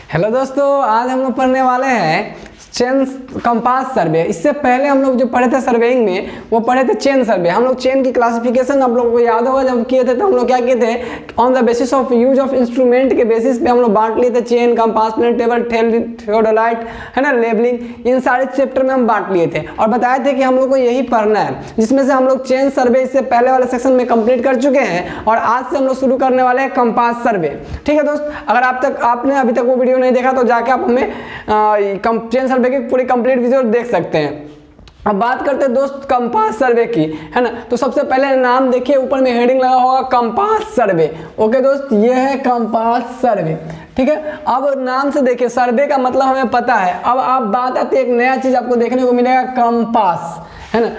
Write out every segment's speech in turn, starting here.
Hello दोस्तों, आज हम लोग पढ़ने वाले हैं चेन कंपास सर्वे। इससे पहले हम लोग जो पढ़े थे सर्वेइंग में वो पढ़े थे चेन सर्वे। हम लोग चेन की क्लासिफिकेशन आप लोगों को याद होगा जब किए थे तो हम लोग क्या किए थे, on the basis of use of instrument के बेसिस पे हम लोग बांट लिए थे chain, compass, plane table, theodolite, है ना, लेबलिंग, इन सारे चैप्टर में हम बांट लिए थे और बताए थे कि हम लोग को यही पढ़ना है, जिसमें से हम लोग चेन सर्वे इससे पहले वाले सेक्शन में कंप्लीट कर चुके हैं और आज से हम लोग शुरू करने वाले हैं कंपास सर्वे। ठीक है दोस्त, अगर आपने अभी तक वो वीडियो नहीं देखा तो जाके आप हमें चेन सर्वे की पूरी कंप्लीट वीडियो देख सकते हैं। अब बात करते हैं दोस्त कंपास सर्वे की, है ना। तो सबसे पहले नाम देखिए, ऊपर में हेडिंग लगा होगा कंपास सर्वे। ओके दोस्त, ये है कंपास सर्वे। ठीक है, अब नाम से देखिए सर्वे का मतलब हमें पता है। अब आप बात आती है एक नया चीज आपको देखने को मिलेगा, कंपास, है ना।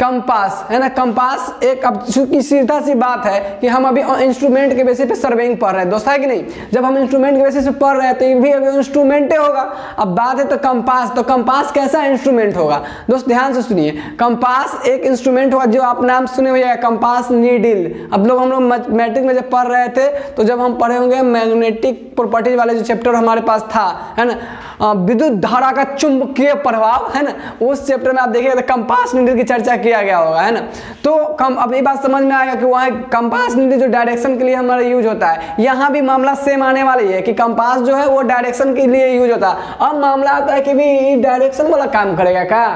कंपास, है ना, कंपास एक अब चूंकि सीधा सी बात है कि हम अभी इंस्ट्रूमेंट के बेसिस पे सर्वेइंग पढ़ रहे हैं दोस्त, है कि नहीं। जब हम इंस्ट्रूमेंट के बेसिस पे पढ़ रहे हैं तो ये भी इंस्ट्रूमेंट होगा। अब बात है तो कंपास कैसा इंस्ट्रूमेंट होगा दोस्त, ध्यान से सुनिए। कंपास एक इंस्ट्रूमेंट होगा जो आप नाम सुने हुए हैं, कंपास नीडल। अब लोग हम लोग मैट्रिक में जब पढ़ रहे थे तो जब हम पढ़े होंगे मैग्नेटिक प्रॉपर्टीज वाले जो चैप्टर हमारे पास था, है ना, विद्युत धारा का चुंबकीय प्रभाव, है ना, उस चैप्टर में आप देखिएगा तो कंपास नीडल की चर्चा किया गया होगा, है ना। तो अब ये बात समझ में आएगा कि वहाँ कंपास नीडल जो डायरेक्शन के लिए हमारा यूज होता है, यहाँ भी मामला सेम आने वाली है कि कंपास जो है वो डायरेक्शन के लिए यूज होता है। अब मामला आता है कि भी डायरेक्शन वाला काम करेगा क्या,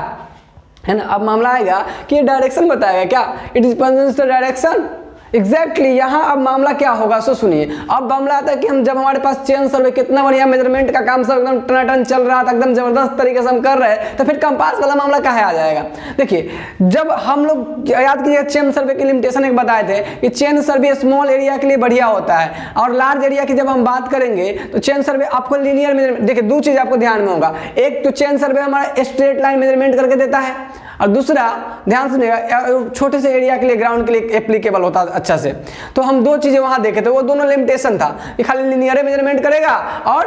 है ना। अब मामला आएगा कि ये डायरेक्शन बताएगा क्या, इट इज डायरेक्शन एग्जैक्टली। यहाँ अब मामला क्या होगा सो सुनिए। अब मामला आता है कि हम जब हमारे पास चेन सर्वे कितना बढ़िया मेजरमेंट का काम सब एकदम टनाटन चल रहा था, एकदम जबरदस्त तरीके से हम कर रहे हैं, तो फिर कंपास वाला मामला कहाँ आ जाएगा। देखिए, जब हम लोग याद कीजिए चेन सर्वे की लिमिटेशन एक बताए थे कि चेन सर्वे स्मॉल एरिया के लिए बढ़िया होता है और लार्ज एरिया की जब हम बात करेंगे तो चेन सर्वे आपको लीनियर मेजरमेंट, देखिए दो चीज आपको ध्यान में होगा। एक तो चेन सर्वे हमारा स्ट्रेट लाइन मेजरमेंट करके देता है और दूसरा ध्यान सुनिएगा छोटे से एरिया के लिए, ग्राउंड के लिए एप्लीकेबल होता है अच्छा से। तो हम दो चीजें वहां देखे थे, वो दोनों लिमिटेशन था कि खाली लीनियर मेजरमेंट करेगा और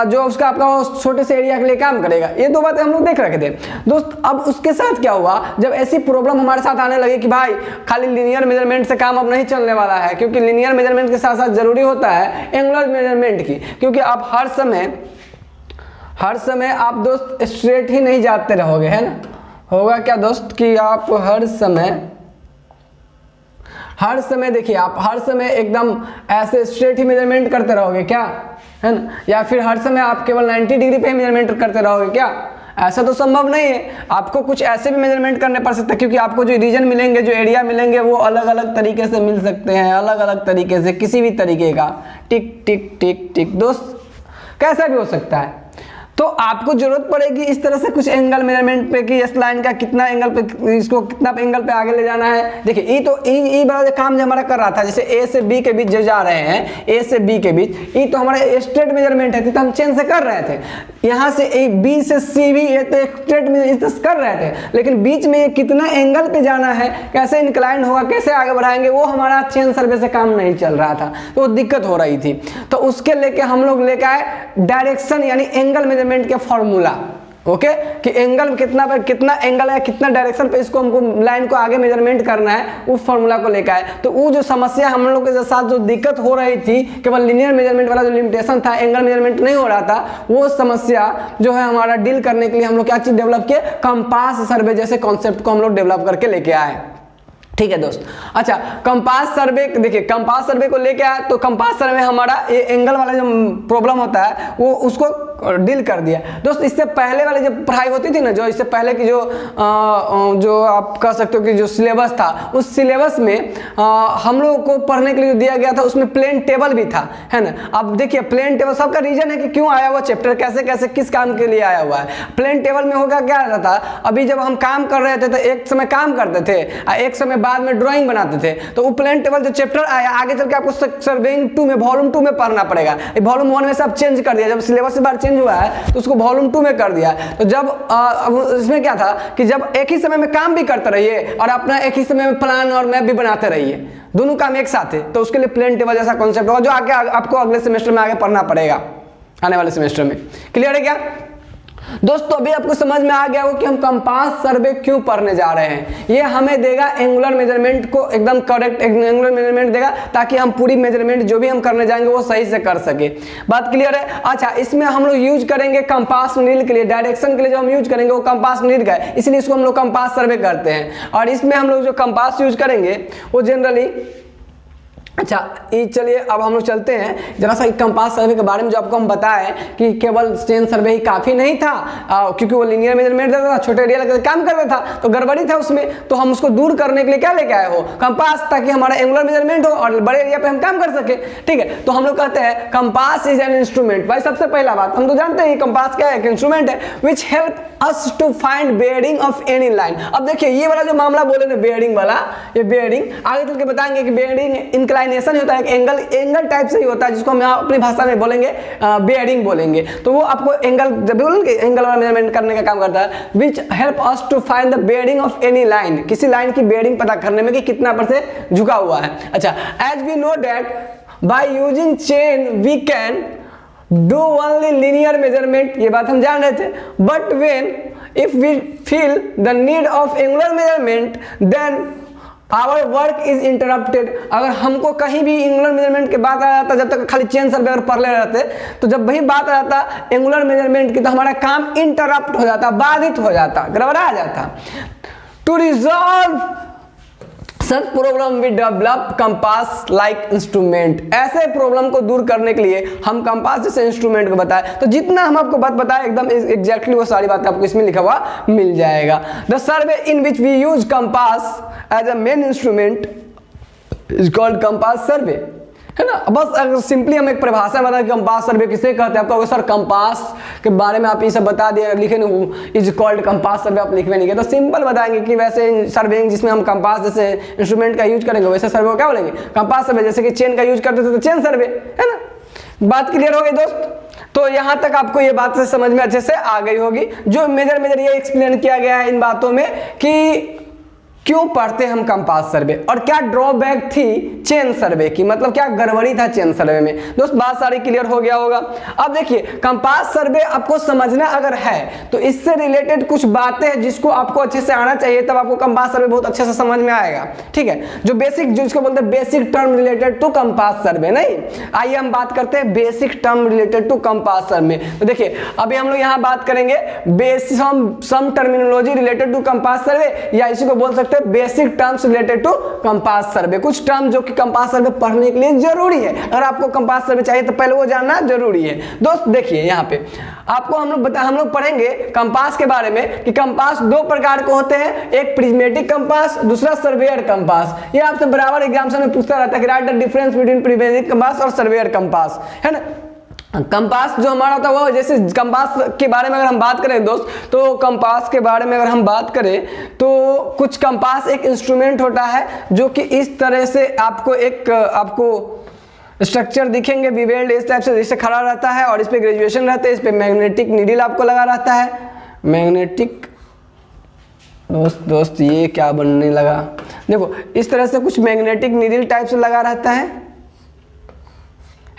जो उसका आपका छोटे से एरिया के लिए काम करेगा। ये दो बातें हम लोग देख रखे थे दोस्त। अब उसके साथ क्या हुआ, जब ऐसी प्रॉब्लम हमारे साथ आने लगी कि भाई खाली लीनियर मेजरमेंट से काम अब नहीं चलने वाला है, क्योंकि लीनियर मेजरमेंट के साथ साथ जरूरी होता है एंगुलर मेजरमेंट की, क्योंकि आप हर समय आप दोस्त स्ट्रेट ही नहीं जाते रहोगे, है ना। होगा क्या दोस्त कि आप हर समय देखिए, आप हर समय एकदम ऐसे स्ट्रेट ही मेजरमेंट करते रहोगे क्या, है ना, या फिर हर समय आप केवल 90 डिग्री पे मेजरमेंट करते रहोगे क्या। ऐसा तो संभव नहीं है, आपको कुछ ऐसे भी मेजरमेंट करने पड़ सकते हैं, क्योंकि आपको जो रीजन मिलेंगे, जो एरिया मिलेंगे वो अलग अलग तरीके से मिल सकते हैं, अलग अलग तरीके से, किसी भी तरीके का टिक टिक टिक टिक दोस्त कैसा भी हो सकता है। तो आपको जरूरत पड़ेगी इस तरह से कुछ एंगल मेजरमेंट पे कि इस लाइन का कितना एंगल पे, इसको कितना एंगल पे आगे ले जाना है। देखिए ई बड़ा काम जो हमारा कर रहा था, जैसे ए से बी के बीच जो जा रहे हैं, ए से बी के बीच, ई तो हमारा स्ट्रेट मेजरमेंट है तो हम चेन से कर रहे थे। यहाँ से बी से सी भी ये तो स्ट्रेट मेजरमेंट कर रहे थे, लेकिन बीच में ये कितना एंगल पे जाना है, कैसे इंक्लाइन होगा, कैसे आगे बढ़ाएंगे, वो हमारा चेन सर्वे से काम नहीं चल रहा था, तो दिक्कत हो रही थी। तो उसके लेके हम लोग लेके आए डायरेक्शन यानी एंगल मेजरमेंट के फॉर्मूला। ओके, कि एंगल कितना पे कितना एंगल है, कितना डायरेक्शन पे इसको हमको लाइन को आगे मेजरमेंट करना है, उस फॉर्मूला को लेकर आए। तो वो जो समस्या हम लोग के साथ जो दिक्कत हो रही थी, केवल लीनियर मेजरमेंट वाला जो लिमिटेशन था, एंगल मेजरमेंट नहीं हो रहा था, वो समस्या जो है हमारा डील करने के लिए हम लोग क्या चीज डेवलप किए, कंपास सर्वे जैसे कॉन्सेप्ट को हम लोग डेवलप करके लेके आए। ठीक है दोस्त। अच्छा, कंपास सर्वे देखिए, कंपास सर्वे को लेके आया तो कंपास सर्वे हमारा ये एंगल वाला जो प्रॉब्लम होता है वो उसको डील कर दिया दोस्त। इससे पहले वाली जब पढ़ाई होती थी ना, जो इससे पहले की जो आप कह सकते हो कि जो सिलेबस था, उस सिलेबस में हम लोगों को पढ़ने के लिए दिया गया था, उसमें प्लेन टेबल भी था, है ना। अब देखिए प्लेन टेबल सबका रीजन है कि क्यों आया हुआ चैप्टर, कैसे कैसे किस काम के लिए आया हुआ है। प्लेन टेबल में होगा क्या रहता, अभी जब हम काम कर रहे थे तो एक समय काम करते थे और एक समय बाद में ड्राइंग बनाते थे, तो वो प्लेन टेबल जो चैप्टर आया आगे चल के आपको सर्वेइंग 2 में वॉल्यूम 2 में पढ़ना पड़ेगा। वॉल्यूम 1 में सब चेंज कर दिया, जब सिलेबस इस बार चेंज हुआ है तो उसको वॉल्यूम 2 में कर दिया। तो जब इसमें क्या था कि जब एक ही समय में काम भी करते रहिए और अपना एक ही समय में प्लान और मैप भी बनाते रहिए, दोनों काम एक साथ है, तो उसके लिए प्लेन टेबल जैसा कॉन्सेप्ट होगा जो आगे आपको अगले सेमेस्टर में आगे पढ़ना पड़ेगा, आने वाले सेमेस्टर में। क्लियर है क्या। दोस्तों अभी आपको समझ में आ गया हो कि हम कंपास सर्वे क्यों पढ़ने जा रहे हैं। ये हमें देगा एंगुलर मेजरमेंट को एकदम करेक्ट एंगुलर मेजरमेंट देगा, ताकि हम पूरी मेजरमेंट जो भी हम करने जाएंगे वो सही से कर सके। बात क्लियर है। अच्छा, इसमें हम लोग यूज करेंगे कंपास नीडल के लिए, डायरेक्शन के लिए जो हम यूज करेंगे वो कंपास नीडल का है, इसलिए इसको हम लोग कंपास सर्वे करते हैं। और इसमें हम लोग जो कंपास यूज करेंगे वो जनरली, अच्छा ये चलिए अब हम लोग चलते हैं जरा सा कंपास सर्वे के बारे में। जो आपको हम बताएं कि केवल चेन सर्वे ही काफ़ी नहीं था, क्योंकि वो लीनियर मेजरमेंट देता था, छोटे एरिया का काम करता था, तो गड़बड़ी था उसमें, तो हम उसको दूर करने के लिए क्या लेके आए हो, कंपास, ताकि हमारा एंगुलर मेजरमेंट हो और बड़े एरिया पे हम काम कर सके। ठीक है, तो हम लोग कहते हैं कंपास इज एन इंस्ट्रूमेंट। भाई सबसे पहला बात हम तो जानते हैं कंपास क्या है, एक इंस्ट्रूमेंट है which help us to find bearing of any line. अब देखिए ये वाला जो मामला बोले ना बेयरिंग वाला, ये बेयरिंग आगे चल के बताएंगे कि बेयरिंग इंक्लाइनेशन होता है, एंगल टाइप से ही होता है, जिसको हम अपनी भाषा में बोलेंगे बेयरिंग बोलेंगे। तो वो आपको एंगल, जब भी बोलेंगे एंगल वाला मेजरमेंट करने का काम करता है। Which help us to find the bearing of any line, किसी लाइन की बेयरिंग पता करने में कि कितना % झुका हुआ है। अच्छा, as we know that by using chain we can do only linear measurement, ये बात हम जान रहे थे। But when if we feel the need of angular measurement then our work is interrupted. अगर हमको कहीं भी एंगुलर मेजरमेंट की बात आ जाता, जब तक खाली चेन सर्वे अगर पढ़ ले रहते, तो जब वही बात आ जाता एंगुलर मेजरमेंट की, तो हमारा काम इंटरप्ट हो जाता, बाधित हो जाता, गड़बड़ा जाता। To resolve such problem we develop compass like instrument. ऐसे प्रॉब्लम को दूर करने के लिए हम कंपास जैसे इंस्ट्रूमेंट को बताए। तो जितना हम आपको बात बताए एकदम एग्जैक्टली वो सारी बातें आपको इसमें लिखा हुआ मिल जाएगा। The survey in which we use compass as a main instrument is called compass survey, है ना। बस अगर सिंपली हम एक परिभाषा बताएं कि कंपास सर्वे किसे कहते हैं, आपको सर कंपास के बारे में आप ये सब बता दिए, लिखे नहीं इज कॉल्ड कंपास सर्वे, आप लिखवे नहीं गए, तो सिंपल बताएंगे कि वैसे सर्वेइंग जिसमें हम कंपास जैसे इंस्ट्रूमेंट का यूज करेंगे वैसे सर्वे को क्या बोलेंगे, कंपास सर्वे। जैसे कि चेन का यूज करते थे तो चेन सर्वे, है ना। बात क्लियर हो गई दोस्त। तो यहां तक आपको ये बात से समझ में अच्छे से आ गई होगी। जो मेजर ये एक्सप्लेन किया गया है इन बातों में कि क्यों पढ़ते हम कंपास सर्वे और क्या ड्रॉबैक थी चेन सर्वे की, मतलब क्या गड़बड़ी था चेन सर्वे में। दोस्त बात सारी क्लियर हो गया होगा। अब देखिए कंपास सर्वे आपको समझना अगर है तो इससे रिलेटेड कुछ बातें हैं जिसको आपको अच्छे से आना चाहिए, तब आपको कंपास सर्वे बहुत अच्छे से समझ में आएगा। ठीक है, जो बेसिक, जो इसको बोलते हैं basic term related to compass survey. नहीं, आइए हम बात करते हैं basic term related to compass survey. तो देखिए अभी हम लोग यहाँ बात करेंगे some terminology related to compass survey, या इसी को बोल सकते हैं basic terms related to compass survey. कुछ टर्म जो कि कंपास सर्वे पढ़ने के लिए जरूरी है। अगर आपको कंपास सर्वे चाहिए तो पहले वो जानना जरूरी है। दोस्त देखिए यहाँ पे आपको हम लोग पढ़ेंगे कंपास के बारे में कि कंपास दो प्रकार के होते हैं, एक प्रिज्मेटिक कंपास, दूसरा सर्वेयर कंपास। ये आपसे बराबर एग्जाम में पूछता रहता है कि right the difference between prismatic compass और सर्वेयर कंपास, है ना। कंपास जो हमारा होता है वो, जैसे कंपास के बारे में अगर हम बात करें दोस्त, तो कंपास के बारे में अगर हम बात करें तो कुछ कंपास एक इंस्ट्रूमेंट होता है जो कि इस तरह से आपको स्ट्रक्चर दिखेंगे विवेल्ड इस टाइप से, जैसे खड़ा रहता है और इस पे ग्रेजुएशन रहते हैं, इस पे मैग्नेटिक नीडल आपको लगा रहता है। मैग्नेटिक दोस्त ये क्या बनने लगा, देखो इस तरह से कुछ मैग्नेटिक नीडल टाइप से लगा रहता है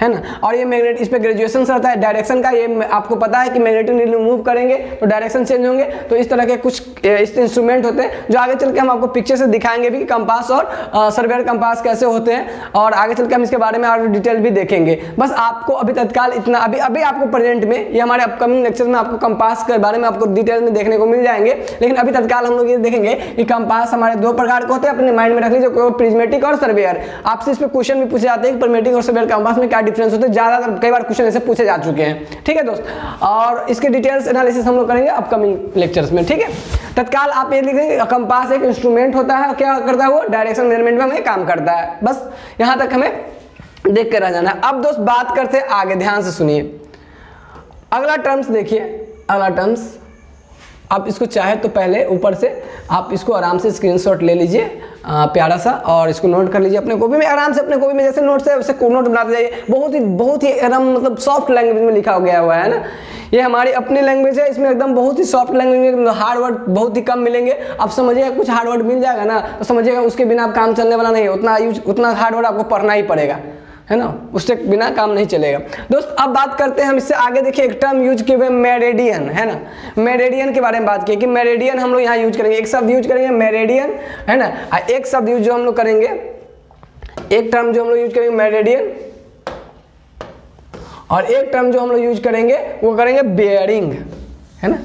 ना। और ये मैग्नेट, इस पे ग्रेजुएशन रहता है डायरेक्शन का। ये आपको पता है कि मैग्नेटिक नीडल मूव करेंगे तो डायरेक्शन चेंज होंगे। तो इस तरह के कुछ इस इंस्ट्रूमेंट होते हैं जो आगे चल के हम आपको पिक्चर से दिखाएंगे भी कि कंपास और सर्वेयर कंपास कैसे होते हैं, और आगे चल के हम इसके बारे में और डिटेल भी देखेंगे। बस आपको अभी तत्काल इतना, अभी आपको प्रेजेंट में, ये हमारे अपकमिंग लेक्चर में आपको कंपास के बारे में आपको डिटेल में देखने को मिल जाएंगे। लेकिन अभी तत्काल हम लोग ये देखेंगे कि कंपास हमारे दो प्रकार के होते हैं, अपने माइंड में रख लीजिए, प्रिज्मेटिक और सर्वेयर। आपसे इस पर क्वेश्चन भी पूछे जाते हैं कि प्रिज्मेटिक और सर्वेयर कंपास में क्या डिफरेंस होते हैं, ज्यादातर कई बार क्वेश्चन ऐसे पूछे जा चुके हैं। ठीक है दोस्त, और इसके डिटेल्स एनालिसिस हम लोग करेंगे अपकमिंग लेक्चर्स में। ठीक है, तत्काल आप ये लिखेंगे कंपास एक इंस्ट्रूमेंट होता है, क्या करता है वो, डायरेक्शन मेजरमेंट में हमें काम करता है। बस यहां तक हमें देख कर रह जाना है। अब दोस्त बात करते हैं आगे, ध्यान से सुनिए। अगला टर्म्स देखिए, अगला टर्म्स आप इसको चाहे तो पहले ऊपर से आप इसको आराम से स्क्रीनशॉट ले लीजिए प्यारा सा, और इसको नोट कर लीजिए अपने कॉपी में, आराम से अपने कॉपी में जैसे नोट्स है वैसे नोट बनाते जाइए। बहुत ही एकदम मतलब सॉफ्ट लैंग्वेज में लिखा गया हुआ है ना। ये हमारी अपनी लैंग्वेज है, इसमें एकदम बहुत ही सॉफ्ट लैंग्वेज में हार्ड वर्ड बहुत ही कम मिलेंगे। आप समझिएगा कुछ हार्ड वर्ड मिल जाएगा ना तो समझिएगा उसके बिना आप काम चलने वाला नहीं है, उतना हार्ड वर्ड आपको पढ़ना ही पड़ेगा, है ना, उससे बिना काम नहीं चलेगा। दोस्त अब बात करते हैं हम इससे आगे। देखिए एक टर्म यूज किए हुए मेरिडियन, है ना, मेरिडियन के बारे में बात की कि मेरिडियन हम लोग यहाँ यूज करेंगे, एक शब्द यूज करेंगे मेरिडियन, है ना, एक शब्द यूज जो हम लोग करेंगे, एक टर्म जो हम लोग यूज करेंगे मेरिडियन, और एक टर्म जो हम लोग यूज करेंगे वो करेंगे बेयरिंग, है ना,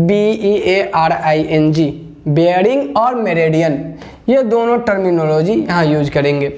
BEARING, बेयरिंग और मेरिडियन, ये दोनों टर्मिनोलॉजी यहाँ यूज करेंगे।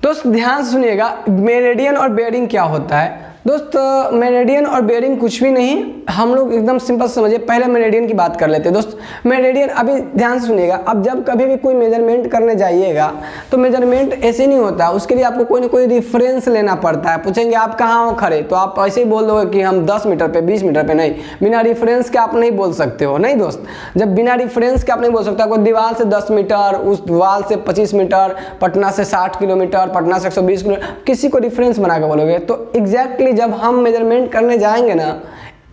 दोस्त ध्यान से सुनिएगा, मेरिडियन और बेयरिंग क्या होता है। दोस्त मेरिडियन और बेयरिंग कुछ भी नहीं, हम लोग एकदम सिंपल समझिए। पहले मेरिडियन की बात कर लेते हैं। दोस्त मेरिडियन, अभी ध्यान से सुनिएगा, अब जब कभी भी कोई मेजरमेंट करने जाइएगा तो मेजरमेंट ऐसे नहीं होता, उसके लिए आपको कोई ना कोई रेफरेंस लेना पड़ता है। पूछेंगे आप कहाँ हो खड़े, तो आप ऐसे ही बोल दोगे कि हम 10 मीटर पे, 20 मीटर पे, नहीं, बिना रेफरेंस के आप नहीं बोल सकते हो। नहीं दोस्त, जब बिना रेफरेंस के आप नहीं बोल सकते, आपको दीवार से 10 मीटर, उस दीवार से 25 मीटर, पटना से 60 किलोमीटर, पटना से 120 किलोमीटर, किसी को रेफरेंस बना के बोलोगे तो एग्जैक्टली जब हम मेजरमेंट करने जाएंगे ना,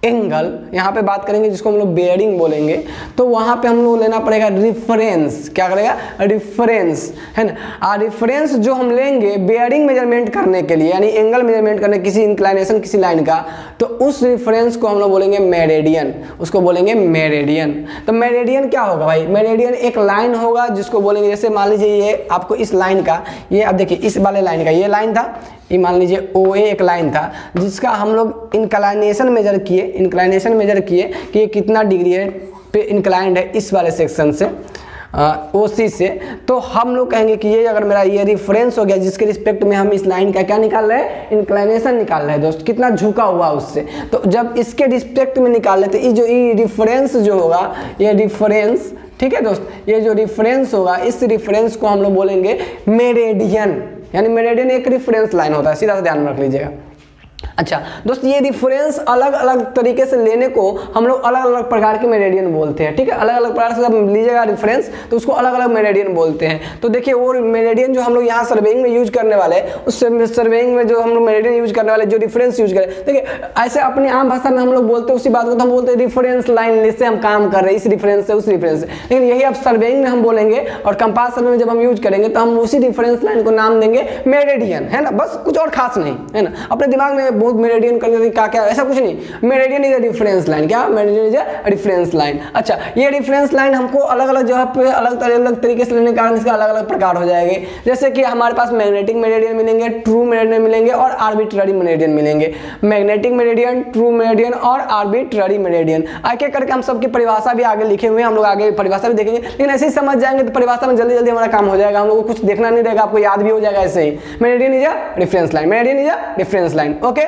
एंगल यहाँ पे बात करेंगे जिसको हम लोग बेयरिंग बोलेंगे, तो वहाँ पे हम लोग लेना पड़ेगा रेफरेंस। क्या करेगा, रेफरेंस, है ना। रेफरेंस जो हम लेंगे बेयरिंग मेजरमेंट करने के लिए, यानी एंगल मेजरमेंट करने, किसी इंक्लाइनेशन किसी लाइन का, तो उस रेफरेंस को हम लोग बोलेंगे मेरिडियन, उसको बोलेंगे मेरिडियन। तो मेरिडियन क्या होगा भाई, मेरिडियन एक लाइन होगा जिसको बोलेंगे, जैसे मान लीजिए ये आपको इस लाइन का, ये अब देखिए इस वाले लाइन का ये लाइन था, ये मान लीजिए OA एक लाइन था जिसका हम लोग इंक्लाइनेशन मेजर किए कि ये कितना डिग्री है पे इंक्लाइंड है इस वाले सेक्शन से, OC से। तो हम लोग कहेंगे कि ये अगर मेरा ये रिफरेंस हो गया, जिसके रिस्पेक्ट में हम इस लाइन का क्या निकाल रहे हैं, इंक्लाइनेशन निकाल रहे हैं दोस्त, कितना झुका हुआ उससे। तो जब इसके रिस्पेक्ट में निकाल लेते, ये जो रिफरेंस जो होगा, ये रिफरेंस, ठीक है दोस्त, ये जो रिफरेंस होगा, इस रिफरेंस को हम लोग बोलेंगे मेरिडियन, यानी मेरिडियन एक रिफरेंस लाइन होता है, सीधा सा ध्यान में रख लीजिएगा। अच्छा दोस्त, ये रिफरेंस अलग अलग तरीके से लेने को हम लोग अलग अलग प्रकार के मेरिडियन बोलते हैं, ठीक है। अलग अलग प्रकार से जब लीजिएगा रेफरेंस तो उसको अलग अलग मेरिडियन बोलते हैं। तो देखिए वो मेरिडियन जो हम लोग यहाँ सर्वेइंग में यूज करने वाले हैं, उस सर्वेइंग में जो हम लोग मेरिडियन यूज करने वाले, जो रिफरेंस यूज करें, देखिए ऐसे अपनी आम भाषा में हम लोग बोलते हैं उसी बात को, तो हम बोलते हैं रिफरेंस लाइन से हम काम कर रहे हैं, इस रिफरेंस से उस रिफरेंस से। लेकिन यही अब सर्वेइंग में हम बोलेंगे और कंपास सर्वे में जब हम यूज करेंगे तो हम उसी रिफरेंस लाइन को नाम देंगे मेरिडियन, है ना, बस कुछ और खास नहीं, है ना। अपने दिमाग में बहुत मेरिडियन करने क्या ऐसा कुछ नहीं, meridian is a reference line. क्या, meridian is a reference line. अच्छा, ये रेफरेंस लाइन हमको अलग अलग जगह पे अलग अलग तरीके से लेने के कारण इसका अलग अलग प्रकार हो जाएंगे। जैसे कि हमारे पास मैग्नेटिक मेरिडियन मिलेंगे, ट्रू मेरिडियन मिलेंगे और आर्बिट्ररी मेरिडियन मिलेंगे। मैग्नेटिक मेरिडियन, ट्रू मेरिडियन और आर्बिट्ररी मेरिडियन, एक एक करके हम सबकी परिभाषा भी आगे लिखे हुए हैं, हम लोग आगे परिभाषा भी देखेंगे। लेकिन ऐसे ही समझ जाएंगे तो परिभाषा में जल्दी जल्दी हमारा काम हो जाएगा, हम लोग को कुछ देखना नहीं रहेगा, आपको याद भी हो जाएगा। ऐसे ही meridian is a reference line, meridian is a reference line, okay.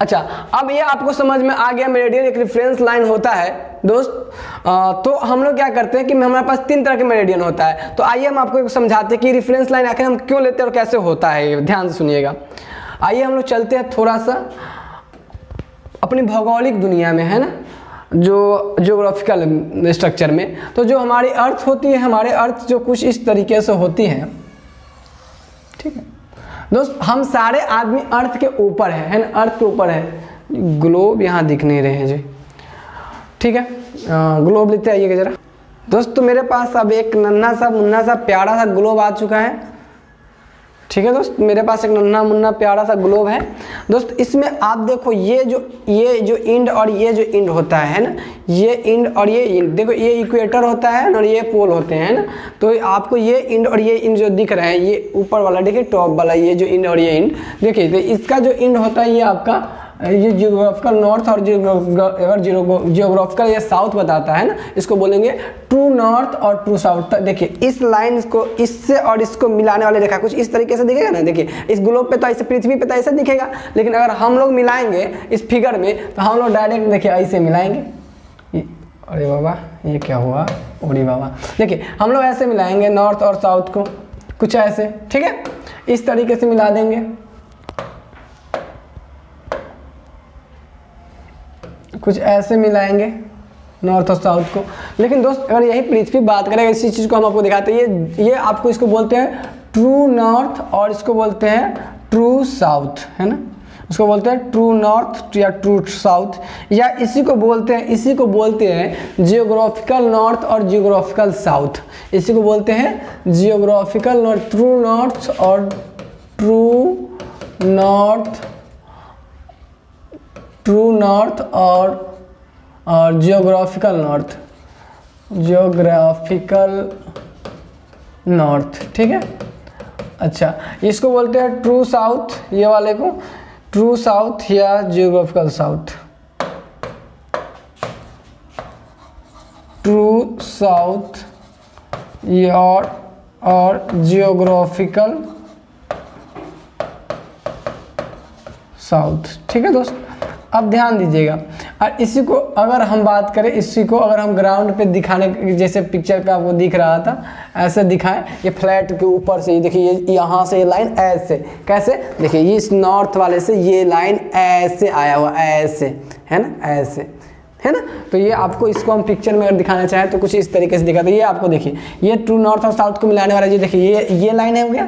अच्छा, अब ये आपको समझ में आ गया मेरिडियन एक रेफरेंस लाइन होता है दोस्त। तो हम लोग क्या करते हैं कि हमारे पास 3 तरह के मेरिडियन होता है। तो आइए हम आपको समझाते हैं कि रेफरेंस लाइन आखिर हम क्यों लेते हैं और कैसे होता है, ध्यान से सुनिएगा। आइए हम लोग चलते हैं थोड़ा सा अपनी भौगोलिक दुनिया में, है ना, जो ज्योग्राफिकल स्ट्रक्चर में। तो जो हमारी अर्थ होती है, हमारे अर्थ जो कुछ इस तरीके से होती है, ठीक है दोस्त। हम सारे आदमी अर्थ के ऊपर है ना, अर्थ के ऊपर है। ग्लोब यहाँ दिख नहीं रहे हैं जी, ठीक है, ग्लोब लेते आइएगा जरा दोस्त। तो मेरे पास अब एक नन्हा सा मुन्ना सा प्यारा सा ग्लोब आ चुका है, ठीक है दोस्त। मेरे पास एक नन्हा मुन्ना प्यारा सा ग्लोब है दोस्त। इसमें आप देखो ये जो इंड और ये जो इंड होता है ना, ये इंड और ये इंड, देखो ये इक्वेटर होता है और ये पोल होते हैं ना। तो आपको ये इंड और ये इंड जो दिख रहा है, ये ऊपर वाला देखिए, टॉप वाला ये जो इंड और ये इंड देखिए, तो इसका जो इंड होता है ये आपका ये जियोग्राफिकल नॉर्थ और जियोग्राफिकल ये साउथ बताता है ना, इसको बोलेंगे ट्रू नॉर्थ और ट्रू साउथ। देखिए इस लाइन को इससे और इसको मिलाने वाले रेखा कुछ इस तरीके से दिखेगा ना। देखिए इस ग्लोब पे तो ऐसे, पृथ्वी पे तो ऐसे दिखेगा, लेकिन अगर हम लोग मिलाएंगे इस फिगर में तो हम लोग डायरेक्ट देखिए ऐसे मिलाएंगे। अरे बाबा ये क्या हुआ, अरे बाबा, देखिए हम लोग ऐसे मिलाएंगे नॉर्थ और साउथ को, कुछ ऐसे, ठीक है, इस तरीके से मिला देंगे, कुछ ऐसे मिलाएंगे नॉर्थ और साउथ को। लेकिन दोस्त अगर यही पृथ्वी बात करें, इसी चीज़ को हम आपको दिखाते हैं, ये आपको इसको बोलते हैं ट्रू नॉर्थ और इसको बोलते हैं ट्रू साउथ, है ना। इसको बोलते हैं ट्रू नॉर्थ या ट्रू साउथ, या इसी को बोलते हैं जियोग्राफिकल नॉर्थ और जियोग्राफिकल साउथ। इसी को बोलते हैं जियोग्राफिकल नॉर्थ, ट्रू नॉर्थ और ट्रू नॉर्थ और जियोग्राफिकल नॉर्थ, ठीक है। अच्छा, इसको बोलते हैं ट्रू साउथ, ये वाले को ट्रू साउथ या जियोग्राफिकल साउथ, ट्रू साउथ और जियोग्राफिकल साउथ, ठीक है दोस्त। अब ध्यान दीजिएगा, और इसी को अगर हम बात करें, इसी को अगर हम ग्राउंड पे दिखाने, जैसे पिक्चर पे आपको दिख रहा था ऐसे दिखाएं, ये फ्लैट के ऊपर से देखिए, ये यहाँ से ये लाइन ऐसे, कैसे देखिए, ये इस नॉर्थ वाले से ये लाइन ऐसे आया हुआ, ऐसे है ना, ऐसे है ना। तो ये आपको, इसको हम पिक्चर में अगर दिखाना चाहें तो कुछ इस तरीके से दिखाते हैं। ये आपको देखिए, ये ट्रू नॉर्थ और साउथ को मिलाने वाला, ये देखिए ये लाइन है, हो गया,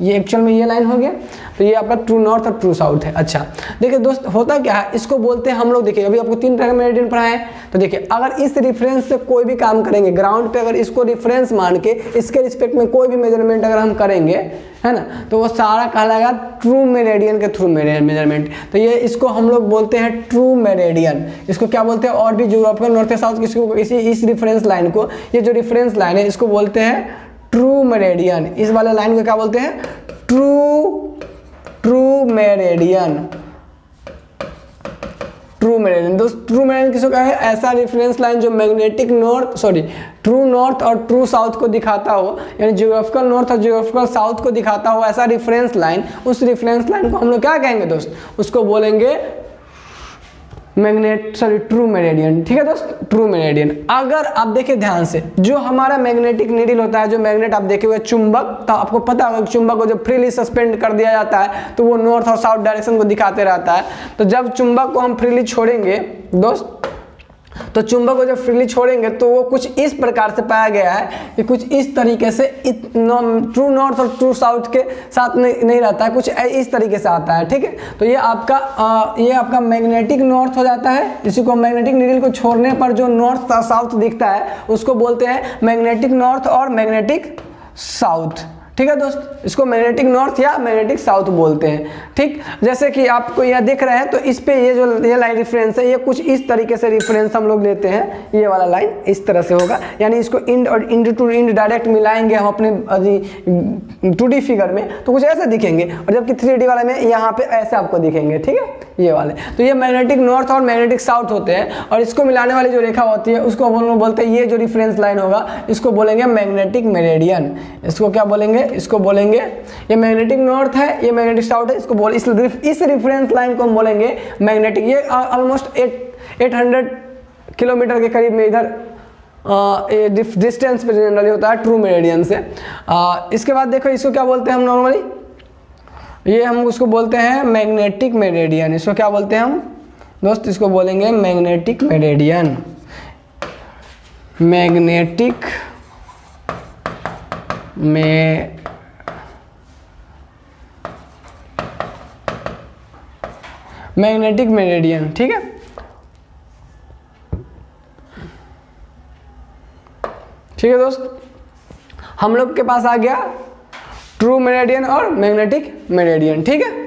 ये एक्चुअल में ये लाइन हो गया, तो ये आपका ट्रू नॉर्थ और ट्रू साउथ है। अच्छा देखिए दोस्त, होता क्या है, इसको बोलते हैं हम लोग, देखिए अभी आपको 3 तरह का मेरिडियन पढ़ाए हैं, तो देखिए अगर इस रेफरेंस से कोई भी काम करेंगे ग्राउंड पे, अगर इसको रेफरेंस मान के इसके रिस्पेक्ट में कोई भी मेजरमेंट अगर हम करेंगे, है ना, तो वो सारा कहलाएगा ट्रू मेरिडियन के थ्रू मेजरमेंट। तो ये इसको हम लोग बोलते हैं ट्रू मेरिडियन। इसको क्या बोलते हैं, और भी जियोग्राफिकल नॉर्थ या साउथ, इस रेफरेंस लाइन को, ये जो रेफरेंस लाइन है इसको बोलते हैं ट्रू मेरिडियन। इस वाले लाइन को क्या बोलते हैं, ट्रू मेरिडियन। दोस्त ट्रू मेरिडियन किसको कहा है, ऐसा रेफरेंस लाइन जो मैग्नेटिक ट्रू नॉर्थ और ट्रू साउथ को दिखाता हो, यानी जियोग्राफिकल नॉर्थ और जियोग्राफिकल साउथ को दिखाता हो, ऐसा रेफरेंस लाइन, उस रेफरेंस लाइन को हम लोग क्या कहेंगे दोस्त, उसको बोलेंगे ट्रू मेरिडियन, ठीक है दोस्त, ट्रू मेरिडियन। अगर आप देखिए ध्यान से, जो हमारा मैग्नेटिक नीडल होता है, जो मैग्नेट आप देखे हुए चुंबक, तो आपको पता होगा कि चुंबक को जब फ्रीली सस्पेंड कर दिया जाता है तो वो नॉर्थ और साउथ डायरेक्शन को दिखाते रहता है। तो जब चुंबक को हम फ्रीली छोड़ेंगे दोस्त, तो चुंबक को जब फ्रीली छोड़ेंगे तो वो कुछ इस प्रकार से पाया गया है कि कुछ इस तरीके से ट्रू नॉर्थ और ट्रू साउथ के साथ नहीं रहता है, कुछ इस तरीके से आता है, ठीक है। तो ये आपका मैग्नेटिक नॉर्थ हो जाता है। इसी को मैग्नेटिक नीडल को छोड़ने पर जो नॉर्थ और साउथ दिखता है उसको बोलते हैं मैग्नेटिक नॉर्थ और मैग्नेटिक साउथ, ठीक है दोस्त। इसको मैग्नेटिक नॉर्थ या मैग्नेटिक साउथ बोलते हैं, ठीक। जैसे कि आपको यह दिख रहा है, तो इस पे ये लाइन रेफरेंस है, ये कुछ इस तरीके से रेफरेंस हम लोग लेते हैं, ये वाला लाइन इस तरह से होगा, यानी इसको इंड और इंड टू इंड डायरेक्ट मिलाएंगे हम अपने 2D फिगर में, तो कुछ ऐसे दिखेंगे, और जबकि 3D वाले में यहाँ पे ऐसे आपको दिखेंगे, ठीक है, ये वाले। तो ये मैग्नेटिक नॉर्थ और मैग्नेटिक साउथ होते हैं, और इसको मिलाने वाली जो रेखा होती है उसको हम लोग बोलते हैं, ये जो रेफरेंस लाइन होगा इसको बोलेंगे मैग्नेटिक मेरिडियन। इसको क्या बोलेंगे, इसको बोलेंगे, ये मैग्नेटिक नॉर्थ है, ये मैग्नेटिक साउथ है, इसको इस रेफरेंस लाइन को हम बोलेंगे मैग्नेटिक। ये ऑलमोस्ट 800 किलोमीटर के करीब में इधर डिस्टेंस पे जनरली होता है ट्रू मेरिडियन से। इसके बाद देखो, इसको क्या बोलते हैं हम नॉर्मली, ये हम उसको बोलते हैं मैग्नेटिक मेरिडियन। इसको क्या बोलते हैं हम दोस्त, इसको बोलेंगे मैग्नेटिक मेरिडियन। मैग्नेटिक मेरिडियन, ठीक है। ठीक है दोस्त, हम लोग के पास आ गया ट्रू मेरिडियन और मैग्नेटिक मेरिडियन, ठीक है।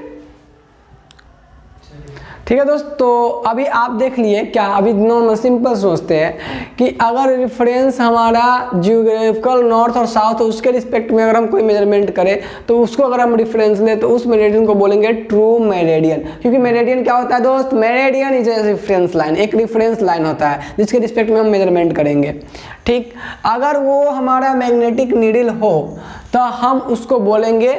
ठीक है दोस्त, तो अभी आप देख लिए क्या, अभी नॉर्मल सिंपल सोचते हैं कि अगर रेफरेंस हमारा जियोग्राफिकल नॉर्थ और साउथ, उसके रिस्पेक्ट में अगर हम कोई मेजरमेंट करें तो उसको अगर हम रेफरेंस लें तो उस मेरिडियन को बोलेंगे ट्रू मेरिडियन। क्योंकि मेरिडियन क्या होता है दोस्त, meridian is a reference line, एक रेफरेंस लाइन होता है जिसके रिस्पेक्ट में हम मेजरमेंट करेंगे, ठीक। अगर वो हमारा मैग्नेटिक नीडल हो तो हम उसको बोलेंगे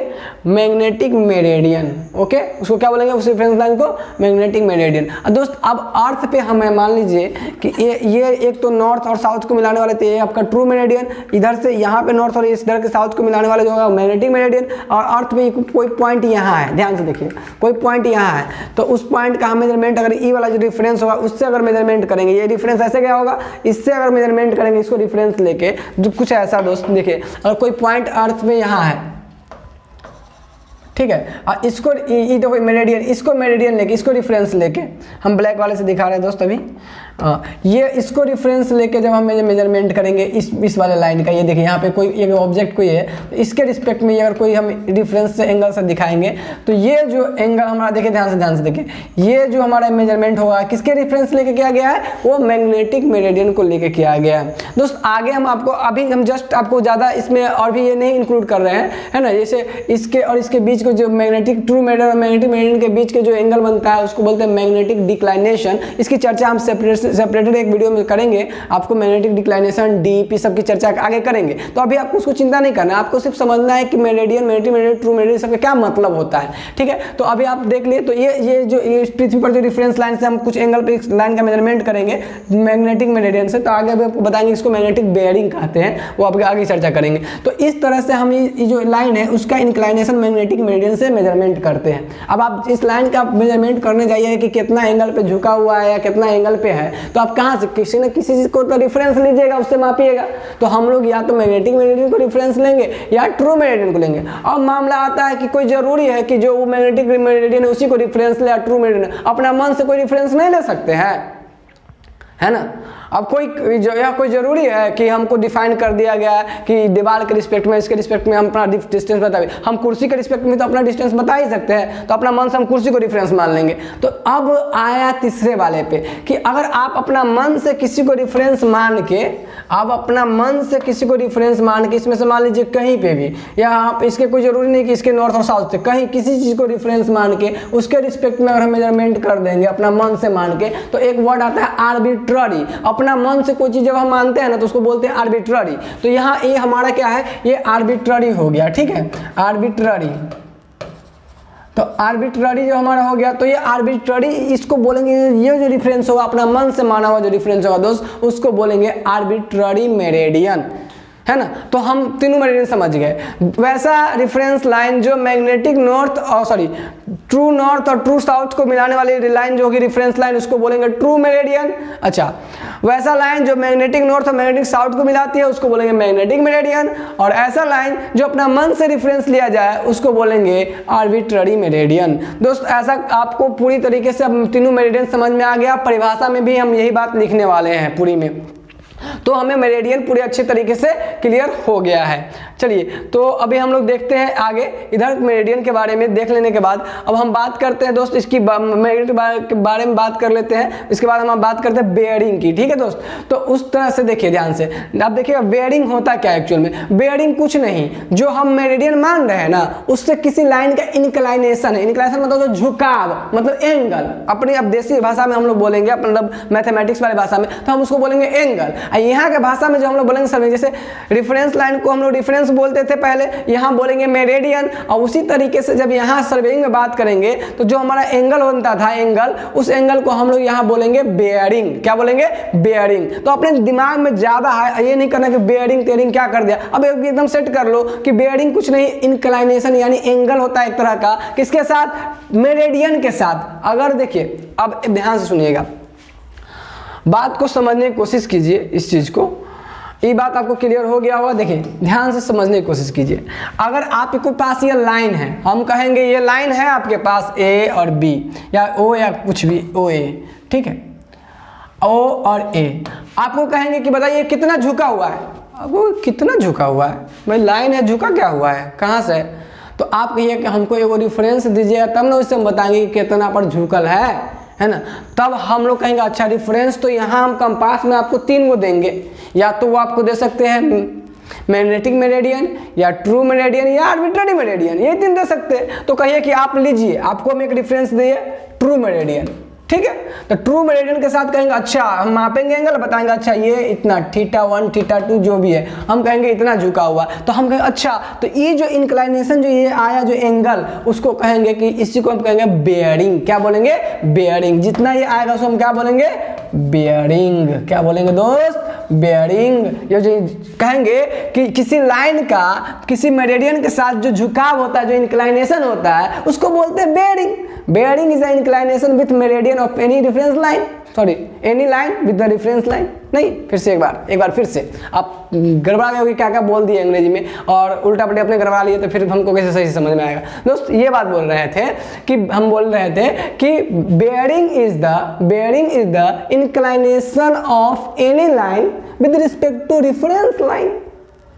मैग्नेटिक मेरिडियन, ओके। उसको क्या बोलेंगे, उस रेफरेंस लाइन को मैग्नेटिक मेरिडियन। दोस्त अब अर्थ पे हमें मान लीजिए कि ये एक तो नॉर्थ और साउथ को मिलाने वाले थे, ये आपका ट्रू मेरिडियन, इधर से यहाँ पे नॉर्थ और इधर के साउथ को मिलाने वाले जो होगा मैग्नेटिक मेरिडियन, और अर्थ पे कोई पॉइंट यहाँ है, ध्यान से देखिए, कोई पॉइंट यहाँ है, तो उस पॉइंट का हम मेजरमेंट अगर ई वाला जो रेफरेंस होगा उससे अगर मेजरमेंट करेंगे, ये रेफरेंस ऐसे क्या होगा, इससे अगर मेजरमेंट करेंगे इसको रेफरेंस लेके, जो कुछ ऐसा दोस्त देखिए, अगर कोई पॉइंट अर्थ में यहाँ है, ठीक है। और इसको देखो मेरिडियन, इसको मेरिडियन लेके, इसको रिफरेंस लेके, हम ब्लैक वाले से दिखा रहे हैं दोस्त अभी, ये इसको रिफरेंस लेके जब हम मेजरमेंट करेंगे इस वाले लाइन का, ये देखिए यहाँ पे कोई एक ऑब्जेक्ट कोई है, तो इसके रिस्पेक्ट में अगर कोई हम रिफरेंस से एंगल से दिखाएंगे तो ये जो एंगल हमारा, देखिए ध्यान से देखिए, ये जो हमारा मेजरमेंट होगा किसके रिफरेंस लेके किया गया है, वो मैग्नेटिक मेरिडियन को लेके किया गया है। दोस्त आगे हम आपको, अभी हम जस्ट आपको ज़्यादा इसमें और भी ये नहीं इंक्लूड कर रहे हैं, है ना। जैसे इसके और इसके बीच को जो मैग्नेटिक ट्रू मेरिडियन और मैग्नेटिक मेरिडियन के बीच के जो एंगल बनता है उसको बोलते हैं मैग्नेटिक डिक्लाइनेशन। इसकी चर्चा हम सेपरेटेड एक वीडियो में करेंगे, आपको मैग्नेटिक डिक्लाइनेशन, डीपी सबकी चर्चा आगे करेंगे। तो अभी आपको उसको चिंता नहीं करना, आपको सिर्फ समझना है कि meridian, magnetic meridian, true meridian सबका क्या मतलब होता है, ठीक है। तो अभी आप देख लिए, तो ये जो पृथ्वी पर जो रिफरेंस लाइन से हम कुछ एंगल पे लाइन का मेजरमेंट करेंगे मैग्नेटिक मेरिडियन से, तो आगे अभी आपको बताएंगे इसको मैग्नेटिक बेयरिंग कहते हैं, वो आपके आगे चर्चा करेंगे। तो इस तरह से हम ये जो लाइन है उसका इंक्लाइनेशन मैग्नेटिक मेरिडियन से मेजरमेंट करते हैं। अब आप इस लाइन का मेजरमेंट करने जाइए कि कितना एंगल पे झुका हुआ है या कितना एंगल पे है, तो आप कहाँ से, किसी न किसी चीज को तो रिफरेंस लीजिएगा, उससे मापिएगा। तो हम लोग या तो मैग्नेटिक मेरिडियन को रिफरेंस लेंगे या ट्रू मेरिडियन को लेंगे। अब मामला आता है कि कोई जरूरी है कि जो मैग्नेटिक मेरिडियन है उसी को रिफरेंस ले या ट्रू मेरिडियन, अपना मन से कोई रिफरेंस नहीं ले सकते हैं, है ना। अब कोई जरूरी है कि हमको डिफाइन कर दिया गया है कि दीवार के रिस्पेक्ट में, इसके रिस्पेक्ट में हम अपना डिस्टेंस बताए, हम कुर्सी के रिस्पेक्ट में तो अपना डिस्टेंस बता ही सकते हैं, तो अपना मन से हम कुर्सी को रिफरेंस मान लेंगे। तो अब आया तीसरे वाले पे कि अगर आप अपना मन से किसी को रिफरेंस मान के, आप अपना मन से किसी को रिफरेंस मान के, इसमें से मान लीजिए कहीं पे भी, या आप इसके कोई जरूरी नहीं कि इसके नॉर्थ और साउथ से, कहीं किसी चीज को रिफरेंस मान के उसके रिस्पेक्ट में अगर हम मेजरमेंट कर देंगे अपना मन से मान के, तो एक वर्ड आता है आर्बिट्ररी। अपना मन से कोई चीज जब हम मानते हैं ना तो उसको बोलते हैं आर्बिट्ररी। तो यहाँ ये हमारा क्या है, ये आर्बिट्ररी हो गया, ठीक है, आर्बिट्ररी। तो आर्बिट्ररी जो हमारा हो गया, तो ये आर्बिट्ररी इसको बोलेंगे, ये जो रिफरेंस होगा अपना मन से माना हुआ जो रिफरेंस होगा दोस्त, उसको बोलेंगे आर्बिट्ररी मेरिडियन, है ना। तो हम तीनों मेरिडियन समझ गए। वैसा रिफरेंस लाइन जो मैग्नेटिक नॉर्थ और ट्रू नॉर्थ और ट्रू साउथ को मिलाने वाली लाइन जो होगी रिफरेंस लाइन, उसको बोलेंगे ट्रू मेरिडियन। अच्छा, वैसा लाइन जो मैग्नेटिक नॉर्थ और मैग्नेटिक साउथ को मिलाती है उसको बोलेंगे मैग्नेटिक मेरिडियन। और ऐसा लाइन जो अपना मन से रिफरेंस लिया जाए उसको बोलेंगे आर्बिट्ररी मेरिडियन। दोस्त ऐसा आपको पूरी तरीके से अब तीनों मेरिडियन समझ में आ गया। परिभाषा में भी हम यही बात लिखने वाले हैं पूरी में, तो हमें मेरिडियन पूरे अच्छे तरीके से क्लियर हो गया है। चलिए, तो अभी हम लोग देखते हैं आगे, इधर मेरिडियन के बारे में देख लेने के बाद अब हम बात करते हैं दोस्त इसकी मेरिडियन के बारे में बात कर लेते हैं। इसके बाद हम बात करते हैं बेयरिंग की, ठीक है दोस्त। तो उस तरह से देखिए ध्यान से, आप देखिएगा बेयरिंग होता क्या है एक्चुअल में। बेयरिंग कुछ नहीं, जो हम मेरिडियन मान रहे हैं ना उससे किसी लाइन का इंक्लाइनेशन है। इंक्लाइनेशन मतलब झुकाव, मतलब एंगल। अपनी अब देसी भाषा में हम लोग बोलेंगे, मतलब मैथमेटिक्स वाली भाषा में, तो हम उसको बोलेंगे एंगल। यहाँ के भाषा में जो हम लोग बोलेंगे सर, जैसे रेफरेंस लाइन को हम लोग डिफरेंस बोलते थे पहले, यहाँ बोलेंगे मेरिडियन। और उसी तरीके से जब यहाँ सर्वेइंग में बात करेंगे तो जो हमारा एंगल बनता था एंगल, उस एंगल को हम लोग यहाँ बोलेंगे बेयरिंग। क्या बोलेंगे? बेयरिंग। तो अपने दिमाग में ज्यादा है ये नहीं करना कि बेयरिंग तेयरिंग क्या कर दिया। अब एकदम सेट कर लो कि बेयरिंग कुछ नहीं, इंक्लाइनेशन यानी एंगल होता है एक तरह का, किसके साथ? मेरिडियन के साथ। अगर देखिए, अब ध्यान से सुनिएगा, बात को समझने की कोशिश कीजिए, इस चीज को, ये बात आपको क्लियर हो गया होगा। देखिए ध्यान से समझने की कोशिश कीजिए। अगर आपके पास ये लाइन है, हम कहेंगे ये लाइन है आपके पास ए और बी, या ओ या कुछ भी, ओ ए, ठीक है, ओ और ए। आपको कहेंगे कि बताइए कितना झुका हुआ है। अब वो कितना झुका हुआ है भाई, लाइन है, झुका क्या हुआ है, कहाँ से? तो आप कहिए कि हमको एगो रेफरेंस दीजिएगा तब ना उससे हम बताएंगे कि कितना पर झुकल है ना। तब हम लोग कहेंगे अच्छा रेफरेंस तो यहाँ हम कंपास में आपको 3 गो देंगे, या तो वो आपको दे सकते हैं मैग्नेटिक मेरिडियन, या ट्रू मेरिडियन, या आर्बिट्ररी मेरिडियन, ये 3 दे सकते हैं। तो कहिए कि आप लीजिए, आपको हम एक रेफरेंस दिए ट्रू मेरिडियन, ठीक है। तो ट्रू मेरिडियन के साथ कहेंगे अच्छा हम मापेंगे एंगल, बताएंगे अच्छा ये इतना θ1 θ2 जो भी है, हम कहेंगे इतना झुका हुआ। तो हम कहेंगे अच्छा, तो ये जो इंक्लाइनेशन जो ये आया जो एंगल, उसको कहेंगे कि इसी को हम कहेंगे बेयरिंग। क्या बोलेंगे? बेयरिंग। जितना ये आएगा उसको हम क्या बोलेंगे? बेयरिंग। क्या बोलेंगे दोस्त? बेयरिंग। ये जो कहेंगे कि किसी लाइन का किसी मेरिडियन के साथ जो झुकाव होता है, जो इंक्लाइनेशन होता है, उसको बोलते हैं bearing. Bearing is inclination with meridian of any reference line. Sorry any line with the reference line, नहीं फिर से एक बार फिर से आप गड़बड़ा गए क्या क्या बोल दिए अंग्रेजी में और उल्टा पलटे अपने गड़बड़ा लिए तो फिर हमको कैसे सही से समझ में आएगा। दोस्त ये बात बोल रहे थे कि हम बोल रहे थे कि bearing is the inclination of any line with respect to reference line,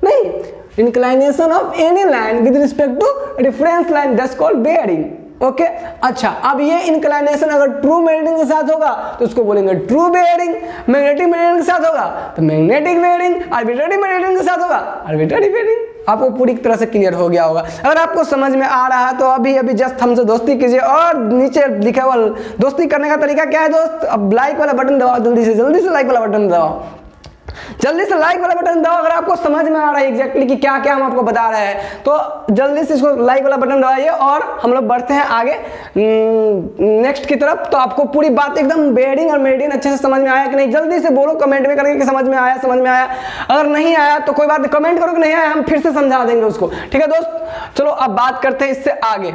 नहीं inclination of any line with respect to reference line, that's called bearing. Okay अच्छा, अब ये इंक्लाइनेशन अगर ट्रू मेरिडियन के साथ होगा तो उसको बोलेंगे ट्रू बेयरिंग, मैग्नेटिक मेरिडियन के साथ होगा तो मैग्नेटिक बेयरिंग, आर्बिट्ररी मेरिडियन के साथ होगा आर्बिट्ररी बेयरिंग। आपको पूरी तरह से क्लियर हो गया होगा। अगर आपको समझ में आ रहा है तो अभी जस्ट हमसे दोस्ती कीजिए और नीचे लिखा हुआ दोस्ती करने का तरीका क्या है दोस्त, अब लाइक वाला बटन दबाओ, जल्दी से लाइक वाला बटन दबाओ, जल्दी से लाइक वाला बटन दबाओ। अगर आपको समझ में आ रहा है एग्जैक्टली कि क्या क्या हम आपको बता रहे हैं तो जल्दी से इसको लाइक वाला बटन दबाइए और हम लोग बढ़ते हैं आगे नेक्स्ट की तरफ। तो आपको पूरी बात एकदम बेयरिंग और मेरिडियन अच्छे से समझ में आया कि नहीं, जल्दी से बोलो कमेंट में करके कि समझ में आया। अगर नहीं आया तो कोई बात नहीं, कमेंट करो कि नहीं आया, हम फिर से समझा देंगे उसको, ठीक है दोस्त। चलो अब बात करते हैं इससे आगे।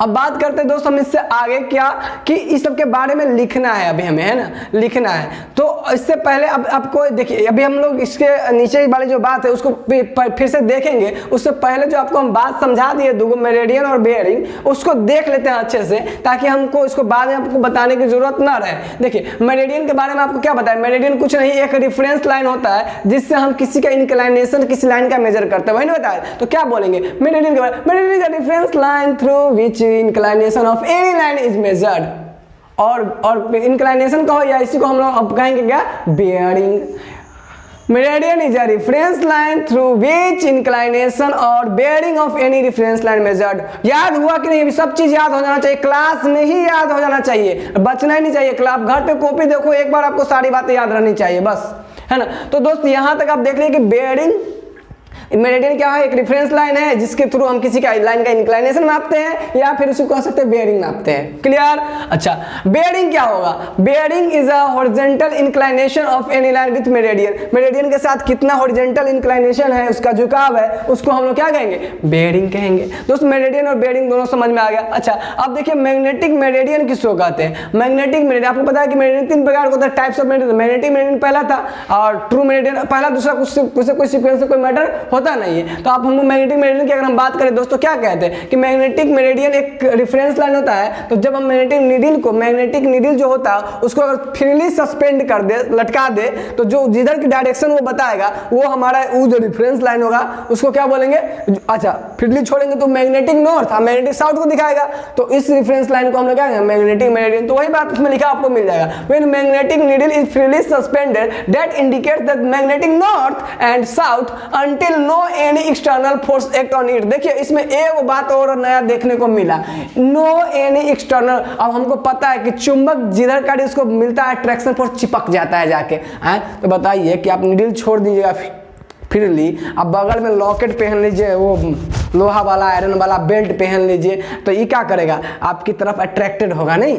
अब बात करते हैं दोस्त हम इससे आगे क्या कि इस सब के बारे में लिखना है, अभी हमें है ना लिखना है। तो इससे पहले अब आपको देखिए, अभी हम लोग इसके नीचे वाली जो बात है उसको फिर से देखेंगे। उससे पहले जो आपको हम बात समझा दिए दो मेरिडियन और बेयरिंग, उसको देख लेते हैं अच्छे से ताकि हमको इसको बाद में आपको बताने की जरूरत ना रहे। देखिए मेरिडियन के बारे में आपको क्या बताया, मेरिडियन कुछ नहीं एक रेफरेंस लाइन होता है जिससे हम किसी का इंक्लाइनेशन किसी लाइन का मेजर करते हैं, वही नहीं बताया। तो क्या बोलेंगे मेरिडियन के बारे में, meridian is a reference line through which inclination of any line is measured. और इंक्लाइनेशन कहो या इसी को हम लोग अब कहेंगे क्या, bearing. Meridian is a reference line through which inclination और bearing of any reference line measured. याद हुआ कि नहीं, सब चीज याद हो जाना चाहिए, क्लास में ही याद हो जाना चाहिए, बचना ही नहीं चाहिए। क्लास घर पे कॉपी देखो एक बार, आपको सारी बातें याद रहनी चाहिए बस, है ना। तो दोस्त यहां तक आप देख लीजिए कि बेयरिंग मेरिडियन क्या है, एक रेफरेंस लाइन है जिसके थ्रू हम किसी का लाइन का इंक्लाइनेशन मापते हैं या फिर उसको कह सकते हैं बेयरिंग मापते हैं। क्लियर। अच्छा बेयरिंग क्या होगा, bearing is a horizontal inclination of any line with meridian. Meridian के साथ कितना हॉरिजॉन्टल इंक्लाइनेशन है, उसका झुकाव है, उसको हम लोग क्या कहेंगे, बेयरिंग कहेंगे। दोस्त मेरिडियन और बेयरिंग दोनों समझ में आ गया। अच्छा अब देखिए मैग्नेटिक मेरिडियन किसको कहते हैं, मैग्नेटिक मेरिडियन आपको पता है कि मेरिडियन तीन प्रकार का होता है, types of meridian. Magnetic meridian पहला था और ट्रू मेरिडियन पहला, दूसरा कोई सीक्वेंस से कोई मैटर होता नहीं है। तो आप हमको मैग्नेटिक मेरिडियन की अगर हम बात करें दोस्तों क्या कहते हैं कि मैग्नेटिक मेरिडियन एक रेफरेंस लाइन होता है। तो जब हम मैग्नेटिक नीडल जो होता है उसको अगर फ्रीली सस्पेंड कर दे, लटका दे, तो जो जिधर की डायरेक्शन वो बताएगा वो हमारा वो जो रेफरेंस लाइन होगा उसको क्या बोलेंगे। अच्छा फ्रीली छोड़ेंगे तो मैग्नेटिक नॉर्थ और मैग्नेटिक साउथ को दिखाएगा, तो इस रेफरेंस लाइन को हम लोग क्या कहेंगे, मैग्नेटिक मेरिडियन। तो वही बात उसमें लिखा आपको मिल जाएगा, when magnetic needle is freely suspended that indicates that magnetic north and south until no any external force act on it. देखिए इसमें एक बात और नया देखने को मिला, नो एनी एक्सटर्नल। अब हमको पता है कि चुंबक जिधर का उसको मिलता है अट्रैक्शन फोर्स चिपक जाता है जाके, तो बताइए कि आप नीडल छोड़ दीजिएगा फ्रीली, अब बगल में लॉकेट पहन लीजिए, वो लोहा वाला आयरन वाला बेल्ट पहन लीजिए, तो ये क्या करेगा, आपकी तरफ अट्रैक्टेड होगा, नहीं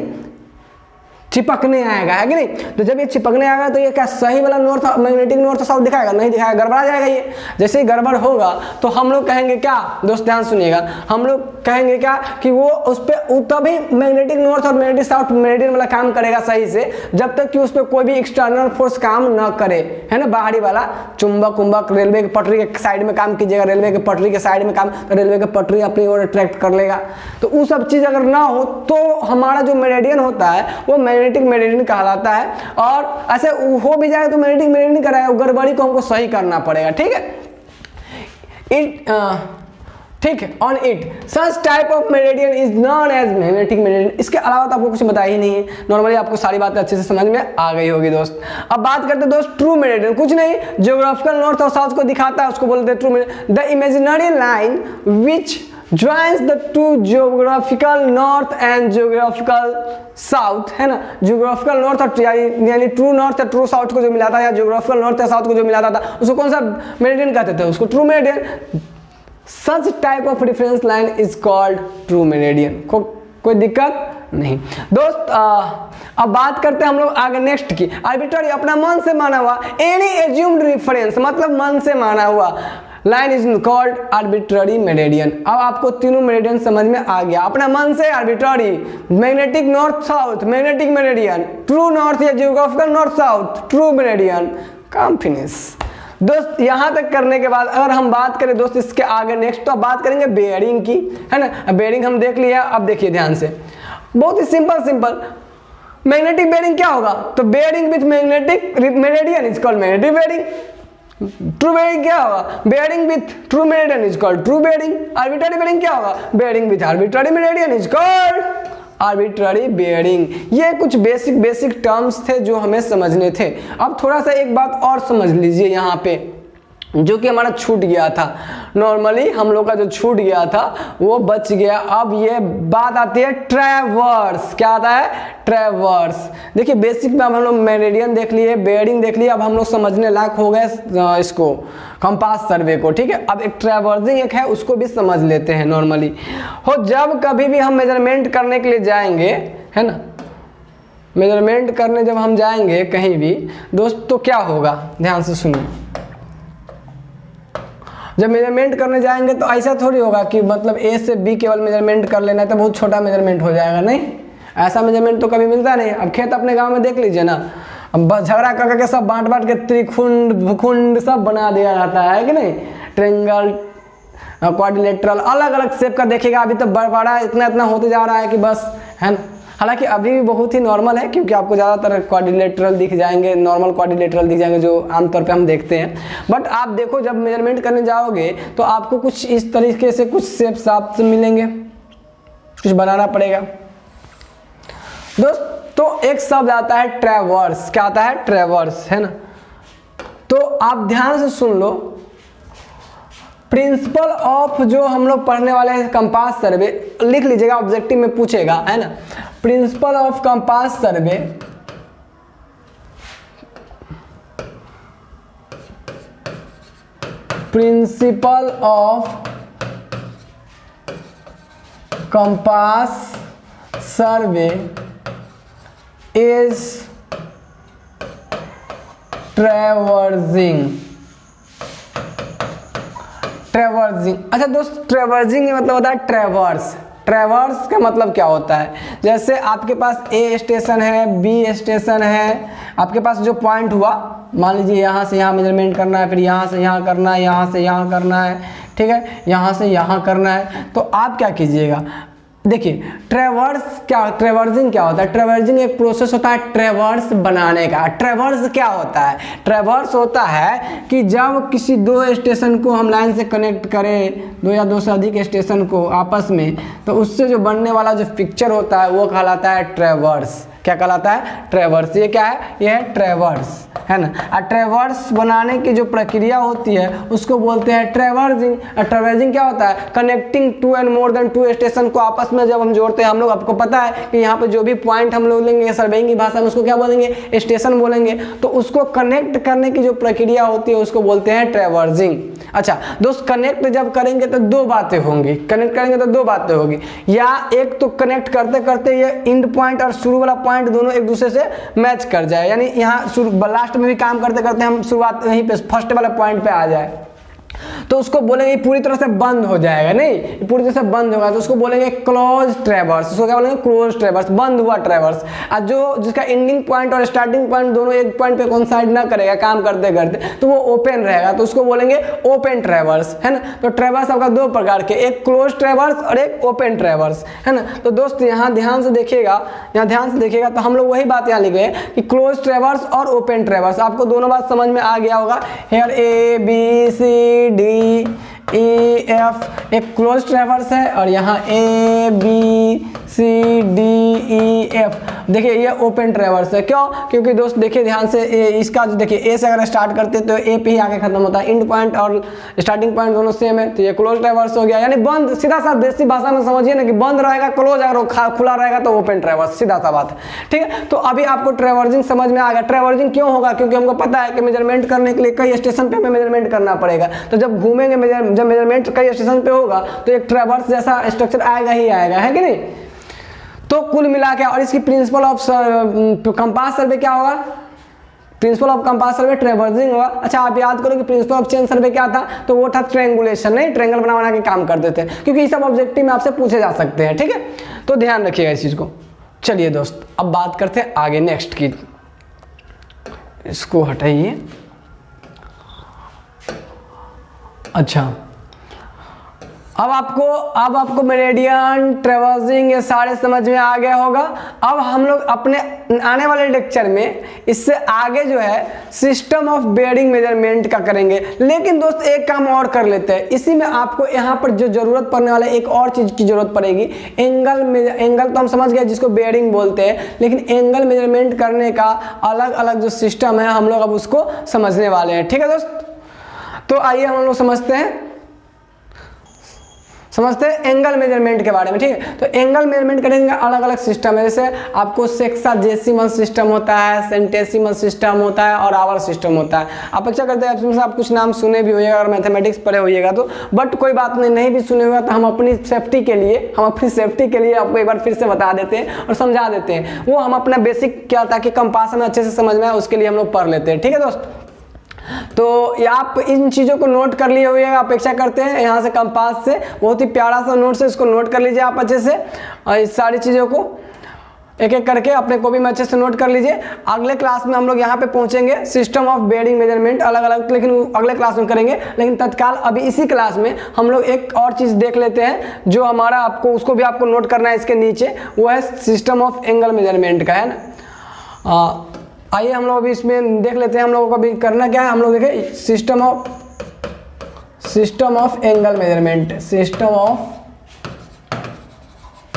चिपकने आएगा, है कि नहीं। तो जब ये चिपकने आएगा तो ये क्या सही वाला नॉर्थ मैग्नेटिक नॉर्थ साउथ दिखाएगा, नहीं दिखाएगा, गड़बड़ा जाएगा ये। जैसे ही गड़बड़ होगा तो हम लोग कहेंगे क्या, दोस्त ध्यान सुनिएगा, हम लोग कहेंगे क्या कि वो उस पर तभी मैग्नेटिक नॉर्थ और मैग्नेटिक साउथ मेरिडियन वाला काम करेगा सही से, जब तक कि उस पर कोई भी एक्सटर्नल फोर्स काम न करे, है ना। बाहरी वाला चुंबक उम्बक रेलवे की पटरी के साइड में काम कीजिएगा, रेलवे की पटरी के साइड में काम, तो रेलवे की पटरी अपनी ओर अट्रैक्ट कर लेगा। तो वो सब चीज़ अगर ना हो तो हमारा जो मेरिडियन होता है वो मैग्नेटिक मेरिडियन कहलाता है। और ऐसे हो भी जाए तो मैग्नेटिक मेरिडियन कराए, गड़बड़ी को हमको सही करना पड़ेगा, ठीक है। ठीक है, on it such type of meridian is known as magnetic meridian. इसके अलावा तो आपको कुछ बताया ही नहीं है, नॉर्मली आपको सारी बातें अच्छे से समझ में आ गई होगी दोस्त। अब बात करते हैं दोस्त ट्रू मेरिडियन, कुछ नहीं ज्योग्राफिकल नॉर्थ और साउथ को दिखाता है, उसको बोलते हैं true meridian. The imaginary line which joins the two geographical north and geographical south, है ना। geographical north और यानी ट्रू नॉर्थ या ट्रू साउथ को जो मिलाता है, या geographical नॉर्थ या साउथ को जो मिलाता था उसको कौन सा मेरिडियन कहते थे, उसको true meridian. such type of reference line is called true meridian। कोई दिक्कत नहीं दोस्त। अब बात करते हैं हम लोग आगे नेक्स्ट की, आर्बिट्ररी अपना मन से माना हुआ, एनी एज्यूम्ड रेफरेंस मतलब मन से माना हुआ, line is called arbitrary meridian. अब आपको तीनों मेरिडियन समझ में आ गया अपना मन से। Arbitrary, magnetic north south, magnetic meridian, true north या geographical north south, true meridian, काम फिनिश। दोस्त यहां तक करने के बाद अगर हम बात करें दोस्त इसके आगे नेक्स्ट तो अब बात करेंगे बेयरिंग की, है ना। बेयरिंग हम देख लिया, अब देखिए ध्यान से, बहुत ही सिंपल। मैग्नेटिक बेयरिंग क्या होगा, तो bearing with magnetic meridian is called magnetic bearing. True bearing क्या होगा, bearing with true meridian is called true bearing. Arbitrary bearing क्या होगा, bearing with arbitrary meridian is called arbitrary bearing. ये कुछ basic terms थे जो हमें समझने थे। अब थोड़ा सा एक बात और समझ लीजिए यहाँ पे, जो कि हमारा छूट गया था। नॉर्मली हम लोग का जो छूट गया था वो बच गया। अब ये बात आती है ट्रैवर्स। क्या आता है, ट्रैवर्स। देखिए बेसिक में अब हम लोग मेरिडियन देख लिए, बेयरिंग देख लिए, अब हम लोग समझने लायक हो गए इसको, कंपास सर्वे को, ठीक है। अब एक ट्रैवर्सिंग एक है, उसको भी समझ लेते हैं। नॉर्मली हो जब कभी भी हम मेजरमेंट करने के लिए जाएंगे, है ना, मेजरमेंट करने जब हम जाएंगे कहीं भी दोस्त, तो क्या होगा, ध्यान से सुनिए। जब मेजरमेंट करने जाएंगे तो ऐसा थोड़ी होगा कि मतलब ए से बी केवल मेजरमेंट कर लेना है तो बहुत छोटा मेजरमेंट हो जाएगा, नहीं, ऐसा मेजरमेंट तो कभी मिलता नहीं। अब खेत अपने गांव में देख लीजिए ना, अब झगड़ा कर के सब बांट के त्रिखुंड भूखुंड सब बना दिया जाता है कि नहीं, ट्रेंगल, क्वाड्रिलेटरल, अलग अलग शेप का देखिएगा। अभी तो बड़ा इतना होते जा रहा है कि बस, है ना। हालांकि अभी भी बहुत ही नॉर्मल है, क्योंकि आपको ज़्यादातर क्वाड्रिलेटरल दिख जाएंगे, नॉर्मल क्वाड्रिलेटरल दिख जाएंगे जो आमतौर पे हम देखते हैं। बट आप देखो जब मेजरमेंट करने जाओगे तो आपको कुछ इस तरीके से कुछ शेप्स आपसे मिलेंगे, कुछ बनाना पड़ेगा दोस्त। तो एक शब्द आता है ट्रैवर्स। क्या आता है, ट्रैवर्स, है ना। तो आप ध्यान से सुन लो, प्रिंसिपल ऑफ जो हम लोग पढ़ने वाले हैं कंपास सर्वे, लिख लीजिएगा, ऑब्जेक्टिव में पूछेगा, है ना। Principle of compass survey principle of compass survey is traversing. Traversing, अच्छा दोस्त, ट्रैवर्सिंग मतलब होता है ट्रैवर्स। ट्रैवर्स का मतलब क्या होता है, जैसे आपके पास ए स्टेशन है, बी स्टेशन है, आपके पास जो पॉइंट हुआ, मान लीजिए यहाँ से यहाँ मेजरमेंट करना है, फिर यहाँ से यहाँ करना है, यहाँ से यहाँ करना है, ठीक है, यहाँ से यहाँ करना है। तो आप क्या कीजिएगा, देखिए ट्रैवर्सिंग क्या होता है। ट्रैवर्सिंग एक प्रोसेस होता है ट्रैवर्स बनाने का। ट्रैवर्स क्या होता है, ट्रैवर्स होता है कि जब किसी दो स्टेशन को हम लाइन से कनेक्ट करें, दो या दो से अधिक स्टेशन को आपस में, तो उससे जो बनने वाला जो पिक्चर होता है वो कहलाता है ट्रैवर्स। क्या कहलाता है, ट्रैवर्स। ये क्या है, ये है ट्रैवर्स, है ना। और ट्रैवर्स बनाने की जो प्रक्रिया होती है उसको बोलते हैं ट्रैवर्सिंग। और ट्रैवर्सिंग क्या होता है, connecting two and more than two station को आपस में जब हम जोड़ते हैं। हम लोग, आपको पता है कि यहाँ पे जो भी पॉइंट हम लोग लेंगे सर्वेइंग की भाषा में उसको क्या बोलेंगे, स्टेशन बोलेंगे। तो उसको कनेक्ट करने की जो प्रक्रिया होती है उसको बोलते हैं ट्रैवर्सिंग। अच्छा दोस्त, कनेक्ट जब करेंगे तो दो बातें होंगी, कनेक्ट करेंगे तो दो बातें होगी, या एक तो कनेक्ट करते करते ये इंड पॉइंट और शुरू वाला पॉइंट दोनों एक दूसरे से मैच कर जाए, यानी यहाँ लास्ट में भी काम करते करते हम शुरुआत यहीं पे फर्स्ट वाले पॉइंट पे आ जाए, तो उसको बोलेंगे पूरी तरह से बंद हो जाएगा, नहीं पूरी तरह से बंद होगा तो उसको बोलेंगे क्लोज ट्रैवर्स। उसको क्या बोलेंगे, क्लोज ट्रैवर्स, बंद हुआ ट्रैवर्स। और जो जिसका एंडिंग पॉइंट और स्टार्टिंग पॉइंट दोनों एक पॉइंट पे कोइंसाइड ना करेगा काम करते करते, तो वो ओपन रहेगा, तो उसको बोलेंगे ओपन ट्रैवर्स, है ना। तो ट्रैवर्स आपका दो प्रकार के, एक क्लोज ट्रैवर्स और एक ओपन ट्रैवर्स, है ना। तो दोस्त यहाँ ध्यान से देखिएगा, तो हम लोग वही बात यहाँ लिख रहे हैं कि क्लोज ट्रैवर्स और ओपन ट्रैवर्स। आपको दोनों बात समझ में आ गया होगा। Here a b c d e f एक क्लोज ट्रैवर्स है, और यहाँ a b c d e f देखिए ये ओपन ट्रैवर्स है। क्यों, क्योंकि दोस्त देखिए ध्यान से, इसका जो देखिए ए से अगर स्टार्ट करते तो ए पे ही आके खत्म होता है, एंड पॉइंट और स्टार्टिंग पॉइंट दोनों सेम है, तो ये क्लोज ट्रैवर्स हो गया। यानी बंद, सीधा सा देसी भाषा में समझिए ना कि बंद रहेगा क्लोज, अगर खुला रहेगा तो ओपन ट्रैवर्स, सीधा सा बात है, ठीक है। तो अभी आपको ट्रैवर्सिंग समझ में आ गया। ट्रैवर्सिंग क्यों होगा, क्योंकि हमको पता है कि मेजरमेंट करने के लिए कई स्टेशन पे हमें मेजरमेंट करना पड़ेगा, तो जब घूमेंगे जब मेजरमेंट कई स्टेशन पे होगा तो एक ट्रैवर्स जैसा स्ट्रक्चर आएगा ही आएगा, है कि नहीं। तो कुल मिला के, और इसकी प्रिंसिपल ऑफ कंपास सर्वे क्या होगा, principle of compass survey traversing होगा। अच्छा आप याद करो कि प्रिंसिपल ऑफ चेन सर्वे क्या था, तो वो था ट्रेंगुलेशन, नहीं ट्रेंगल बना के काम करते थे, क्योंकि ये सब ऑब्जेक्टिव में आपसे पूछे जा सकते हैं, ठीक है, तो ध्यान रखिएगा इस चीज को। चलिए दोस्त अब बात करते हैं आगे नेक्स्ट की, इसको हटाइए। अच्छा अब आपको मेरिडियन ट्रेवर्सिंग ये सारे समझ में आ गया होगा। अब हम लोग अपने आने वाले लेक्चर में इससे आगे जो है सिस्टम ऑफ बेयरिंग मेजरमेंट का करेंगे। लेकिन दोस्त एक काम और कर लेते हैं, इसी में आपको यहाँ पर जो जरूरत पड़ने वाला एक और चीज की जरूरत पड़ेगी। एंगल तो हम समझ गए जिसको बेयरिंग बोलते हैं, लेकिन एंगल मेजरमेंट करने का अलग अलग जो सिस्टम है हम लोग अब उसको समझने वाले हैं, ठीक है दोस्त। तो आइए हम लोग समझते हैं एंगल मेजरमेंट के बारे में, ठीक है। तो एंगल मेजरमेंट करेंगे अलग अलग सिस्टम है, जैसे आपको सेक्साजेसिमल सिस्टम होता है, सेंटेसिमल सिस्टम होता है और आवर सिस्टम होता है। अपेक्षा करते हैं आप कुछ नाम सुने भी होइएगा और मैथमेटिक्स पढ़े होइएगा तो, बट कोई बात नहीं भी सुने होगा तो हम अपनी सेफ्टी के लिए आपको एक बार फिर से बता देते हैं और समझा देते हैं। वो हम अपना बेसिक क्या ताकि कंपास में अच्छे से समझ में आए उसके लिए हम लोग पढ़ लेते हैं, ठीक है दोस्त। तो आप इन चीज़ों को नोट कर लिए हुए अपेक्षा करते हैं, यहाँ से कंपास से बहुत ही प्यारा सा नोट से इसको नोट कर लीजिए आप अच्छे से, और इस सारी चीज़ों को एक एक करके अपने कॉपी में अच्छे से नोट कर लीजिए। अगले क्लास में हम लोग यहाँ पे पहुँचेंगे सिस्टम ऑफ बेयरिंग मेजरमेंट अलग अलग, लेकिन अगले क्लास में करेंगे। लेकिन तत्काल अभी इसी क्लास में हम लोग एक और चीज़ देख लेते हैं जो हमारा आपको उसको भी आपको नोट करना है इसके नीचे, वो है सिस्टम ऑफ एंगल मेजरमेंट का, है ना। आइए हम लोग अभी इसमें देख लेते हैं हम लोगों को अभी करना क्या है। हम लोग देखें system of angle measurement, system of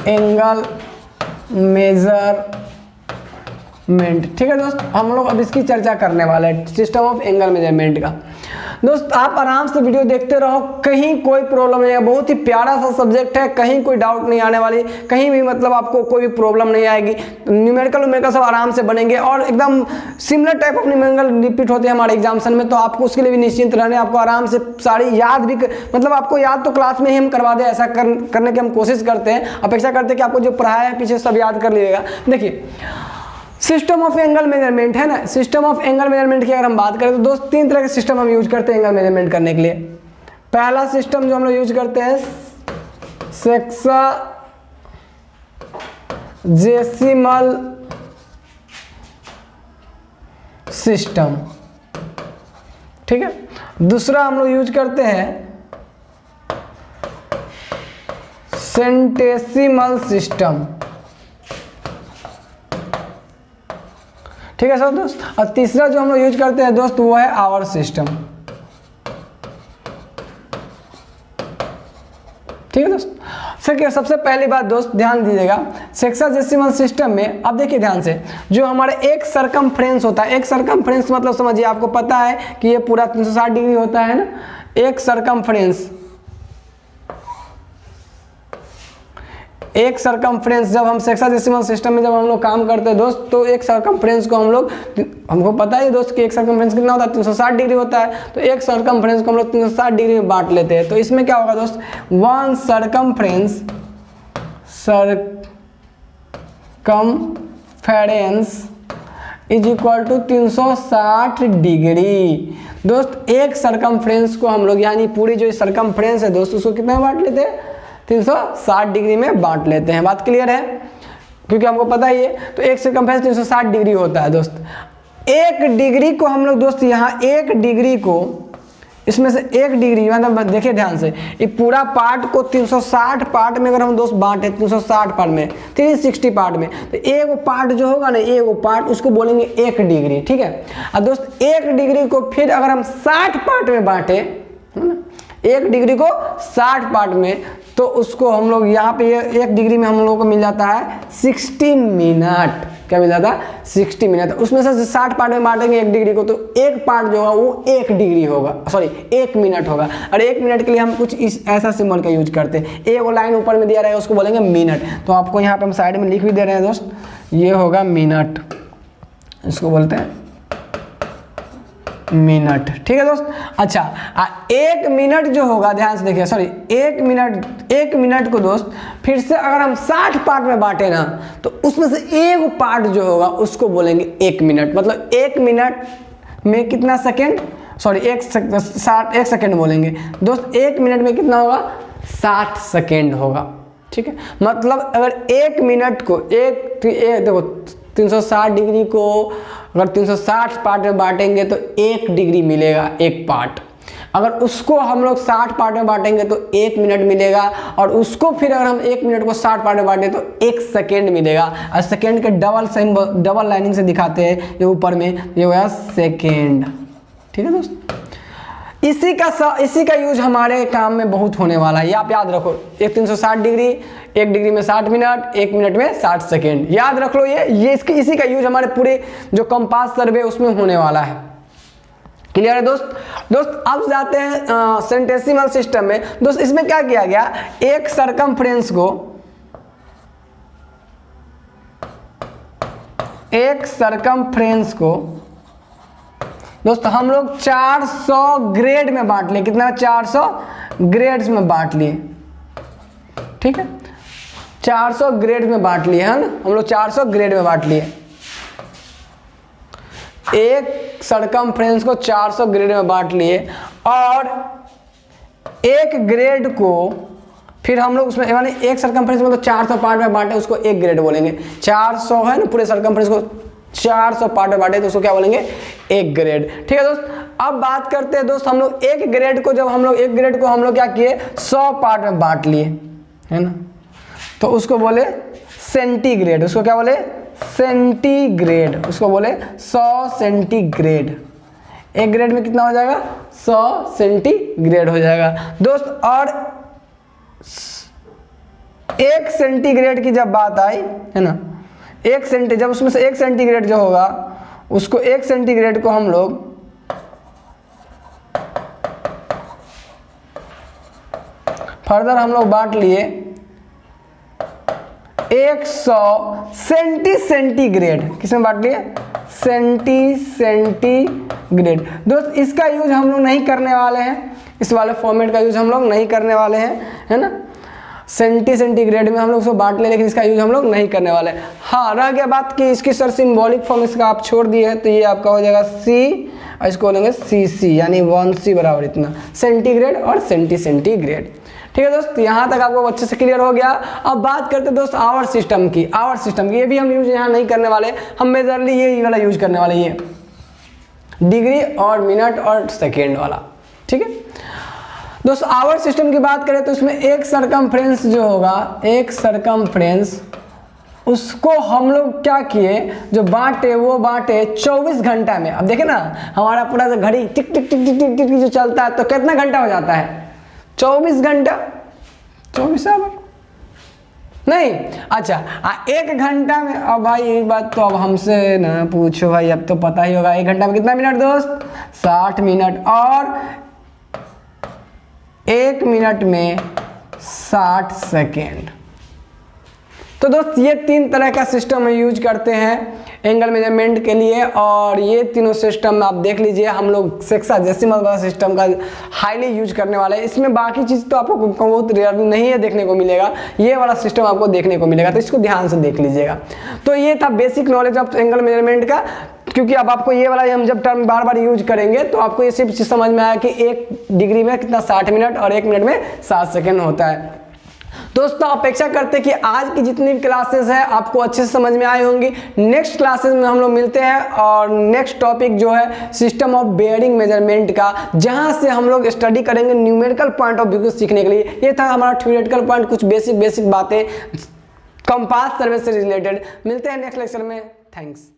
angle measurement, ठीक है दोस्त। हम लोग अब इसकी चर्चा करने वाले हैं सिस्टम ऑफ एंगल मेजरमेंट का। दोस्त आप आराम से वीडियो देखते रहो, कहीं कोई प्रॉब्लम नहीं है, बहुत ही प्यारा सा सब्जेक्ट है, कहीं कोई डाउट नहीं आने वाली, कहीं भी मतलब आपको कोई भी प्रॉब्लम नहीं आएगी। न्यूमेरिकल सब आराम से बनेंगे और एकदम similar type of numerical repeat होते हैं हमारे एग्जामिनेशन में, तो आपको उसके लिए भी निश्चिंत रहने, आपको आराम से सारी याद भी मतलब आपको याद तो क्लास में ही हम करवा दें, ऐसा करने की हम कोशिश करते हैं, अपेक्षा करते हैं कि आपको जो पढ़ाया है पीछे सब याद कर लीजिएगा। देखिए सिस्टम ऑफ एंगल मेजरमेंट है ना, सिस्टम ऑफ एंगल मेजरमेंट की अगर हम बात करें तो दोस्त तीन तरह के सिस्टम हम यूज करते हैं एंगल मेजरमेंट करने के लिए। पहला सिस्टम जो हम लोग यूज करते हैं सेक्साजेसिमल सिस्टम, ठीक है। दूसरा हम लोग यूज करते हैं सेंटेसिमल सिस्टम, ठीक है सर दोस्त। और तीसरा जो हम लोग यूज करते हैं दोस्त वो है आवर सिस्टम, ठीक है दोस्त। सर सबसे पहली बात दोस्त ध्यान दीजिएगा, सेक्साजेसिमल सिस्टम में अब देखिए ध्यान से, जो हमारे एक सरकमफ्रेंस होता है, एक सरकमफ्रेंस मतलब समझिए आपको पता है कि ये पूरा 360 डिग्री होता है ना, एक सरकमफ्रेंस जब हम सेक्साजेसिमल सिस्टम में जब हम लोग काम करते हैं दोस्त, तो एक सरकमफ्रेंस को हमको पता है दोस्त कि एक सरकमफ्रेंस कितना होता है 360 डिग्री होता है, तो एक सरकमफ्रेंस को हम लोग 360 डिग्री में बांट लेते हैं। तो इसमें क्या होगा दोस्त, one circumference is equal to 360 degree. दोस्त एक सरकमफ्रेंस को हम लोग यानी पूरी जो सरकमफ्रेंस है दोस्त उसको कितना बांट लेते हैं, 360 डिग्री में बांट लेते हैं। बात क्लियर है, क्योंकि हमको पता ही है। तो एक सरकमफ्रेंस 360 डिग्री होता है दोस्त। एक डिग्री को हम लोग दोस्त यहाँ एक डिग्री को इसमें से एक डिग्री मतलब देखिए ध्यान से, ये पूरा पार्ट को 360 पार्ट में अगर हम दोस्त बांटे 360 पार्ट में 360 पार्ट में, तो एक पार्ट जो होगा ना, एक पार्ट उसको बोलेंगे एक डिग्री, ठीक है। और दोस्त एक डिग्री को फिर अगर हम 60 पार्ट में बांटे, है ना, एक डिग्री को 60 पार्ट में, तो उसको हम लोग यहाँ पे एक डिग्री में हम लोगों को मिल जाता है 60 मिनट। क्या मिल जाता है, 60 मिनट। उसमें से 60 पार्ट में बांटेंगे एक डिग्री को, तो एक पार्ट जो होगा वो एक डिग्री होगा, सॉरी 1 मिनट होगा। और 1 मिनट के लिए हम कुछ इस ऐसा सिंबल का यूज करते हैं, एक लाइन ऊपर में दिया रहेगा उसको बोलेंगे मिनट। तो आपको यहाँ पे हम साइड में लिख भी दे रहे हैं दोस्त, ये होगा मिनट, इसको बोलते हैं मिनट, ठीक है दोस्त। अच्छा, 1 मिनट जो होगा ध्यान से देखिए, सॉरी 1 मिनट को दोस्त फिर से अगर हम 60 पार्ट में बांटे ना, तो उसमें से एक पार्ट जो होगा उसको बोलेंगे 1 मिनट। मतलब 1 मिनट में कितना सेकेंड, सॉरी 1 सेकेंड बोलेंगे दोस्त, 1 मिनट में कितना होगा 60 सेकेंड होगा। ठीक है, मतलब अगर 1 मिनट को देखो 360 डिग्री को अगर 360 पार्ट में बांटेंगे तो 1 डिग्री मिलेगा, 1 पार्ट। अगर उसको हम लोग 60 पार्ट में बांटेंगे तो 1 मिनट मिलेगा, और उसको फिर अगर हम 1 मिनट को 60 पार्ट में बांटें तो 1 सेकेंड मिलेगा। और सेकेंड के डबल लाइनिंग से दिखाते हैं, ये ऊपर में ये होगा सेकेंड। ठीक है दोस्त, इसी का यूज हमारे काम में बहुत होने वाला है, ये आप याद रखो। 360 डिग्री, 1 डिग्री में 60 मिनट, 1 मिनट में 60 सेकेंड, याद रख लो। ये इसी का यूज हमारे पूरे जो कंपास सर्वे उसमें होने वाला है। क्लियर है दोस्त? अब जाते हैं सेंटेसिमल सिस्टम में। दोस्त इसमें क्या किया गया, एक सरकमफ्रेंस को दोस्त हम लोग 400 ग्रेड में बांट लिए। कितना? 400 ग्रेड्स में बांट लिए। ठीक है, 400 ग्रेड में बांट लिए है ना, हम लोग 400 ग्रेड में बांट लिए। एक सरकमफ्रेंस को 400 ग्रेड में बांट लिए, और एक ग्रेड को फिर हम लोग उसमें यानी एक सरकमफ्रेंस में तो 400 पार्ट में बांटे, उसको 1 ग्रेड बोलेंगे। 400 है ना, पूरे सरकमफ्रेंस को 400 पार्ट में बांटे तो उसको क्या बोलेंगे, 1 ग्रेड। ठीक है दोस्त, अब बात करते हैं दोस्त हम लोग एक ग्रेड को हम लोग क्या किए, 100 पार्ट में बांट लिए है ना, तो उसको बोले सेंटीग्रेड। उसको क्या बोले, सेंटीग्रेड। उसको बोले 100 सेंटीग्रेड। 1 ग्रेड में कितना हो जाएगा, 100 सेंटीग्रेड हो जाएगा दोस्त। और 1 सेंटीग्रेड की जब बात आई है ना, जब उसमें से 1 सेंटीग्रेड जो होगा उसको 1 सेंटीग्रेड को हम लोग फर्दर हम लोग बांट लिए 100 सेंटीग्रेड। किसमें बांट लिए, सेंटीग्रेड। दोस्त इसका यूज हम लोग नहीं करने वाले हैं, इस वाले फॉर्मेट का यूज हम लोग नहीं करने वाले हैं है ना। सेंटीग्रेड में हम लोग उसको बांट ले, लेकिन इसका यूज हम लोग नहीं करने वाले। हाँ, रह गया बात कि इसकी सर सिंबॉलिक फॉर्म इसका आप छोड़ दिए हैं, तो ये आपका हो जाएगा सी, और इसको बोलेंगे सीसी, यानी 1C बराबर इतना, सेंटीग्रेड और सेंटीग्रेड। ठीक है दोस्त, यहाँ तक आपको अच्छे से क्लियर हो गया। अब बात करते हैं दोस्त आवर सिस्टम की। ये भी हम यूज यहाँ नहीं करने वाले, हम मेजरली ये वाला यूज करने वाले, ये डिग्री और मिनट और सेकेंड वाला। ठीक है दोस्त, आवर सिस्टम की बात करें तो उसमें एक सरकमफ्रेंस जो होगा, एक सरकमफ्रेंस, उसको हम लोग क्या किए, जो बांटे वो बांटे 24 घंटा में। अब देखे ना, हमारा पूरा घड़ी टिक टिक टिक टिक टिक टिक जो चलता है, तो कितना घंटा हो जाता है, 24 घंटा, 24 आवर नहीं। अच्छा, 1 घंटा में, अब भाई एक बात तो अब हमसे ना पूछो भाई, अब तो पता ही होगा 1 घंटा में कितना मिनट दोस्त, 60 मिनट, और 1 मिनट में 60 सेकेंड। तो दोस्त ये 3 तरह का सिस्टम हम यूज करते हैं एंगल मेजरमेंट के लिए, और ये तीनों सिस्टम आप देख लीजिए, हम लोग सेक्साडेसिमल वाला सिस्टम का हाईली यूज करने वाले हैं। इसमें बाकी चीज़ तो आपको बहुत रेयर नहीं है देखने को मिलेगा, ये वाला सिस्टम आपको देखने को मिलेगा, तो इसको ध्यान से देख लीजिएगा। तो ये था basic knowledge of angle measurement का, क्योंकि अब आपको ये वाला हम जब टर्म बार बार यूज करेंगे तो आपको ये सिर्फ समझ में आया कि 1 डिग्री में कितना 60 मिनट और 1 मिनट में 60 सेकेंड होता है। दोस्तों अपेक्षा करते हैं कि आज की जितनी भी क्लासेस है आपको अच्छे से समझ में आई होंगी। नेक्स्ट क्लासेस में हम लोग मिलते हैं, और नेक्स्ट टॉपिक जो है सिस्टम ऑफ बेयरिंग मेजरमेंट का, जहां से हम लोग स्टडी करेंगे न्यूमेरिकल पॉइंट ऑफ व्यू को सीखने के लिए। ये था हमारा थ्योरेटिकल पॉइंट, कुछ बेसिक बातें कंपास सर्वे से रिलेटेड। मिलते हैं नेक्स्ट लेक्चर में। थैंक्स।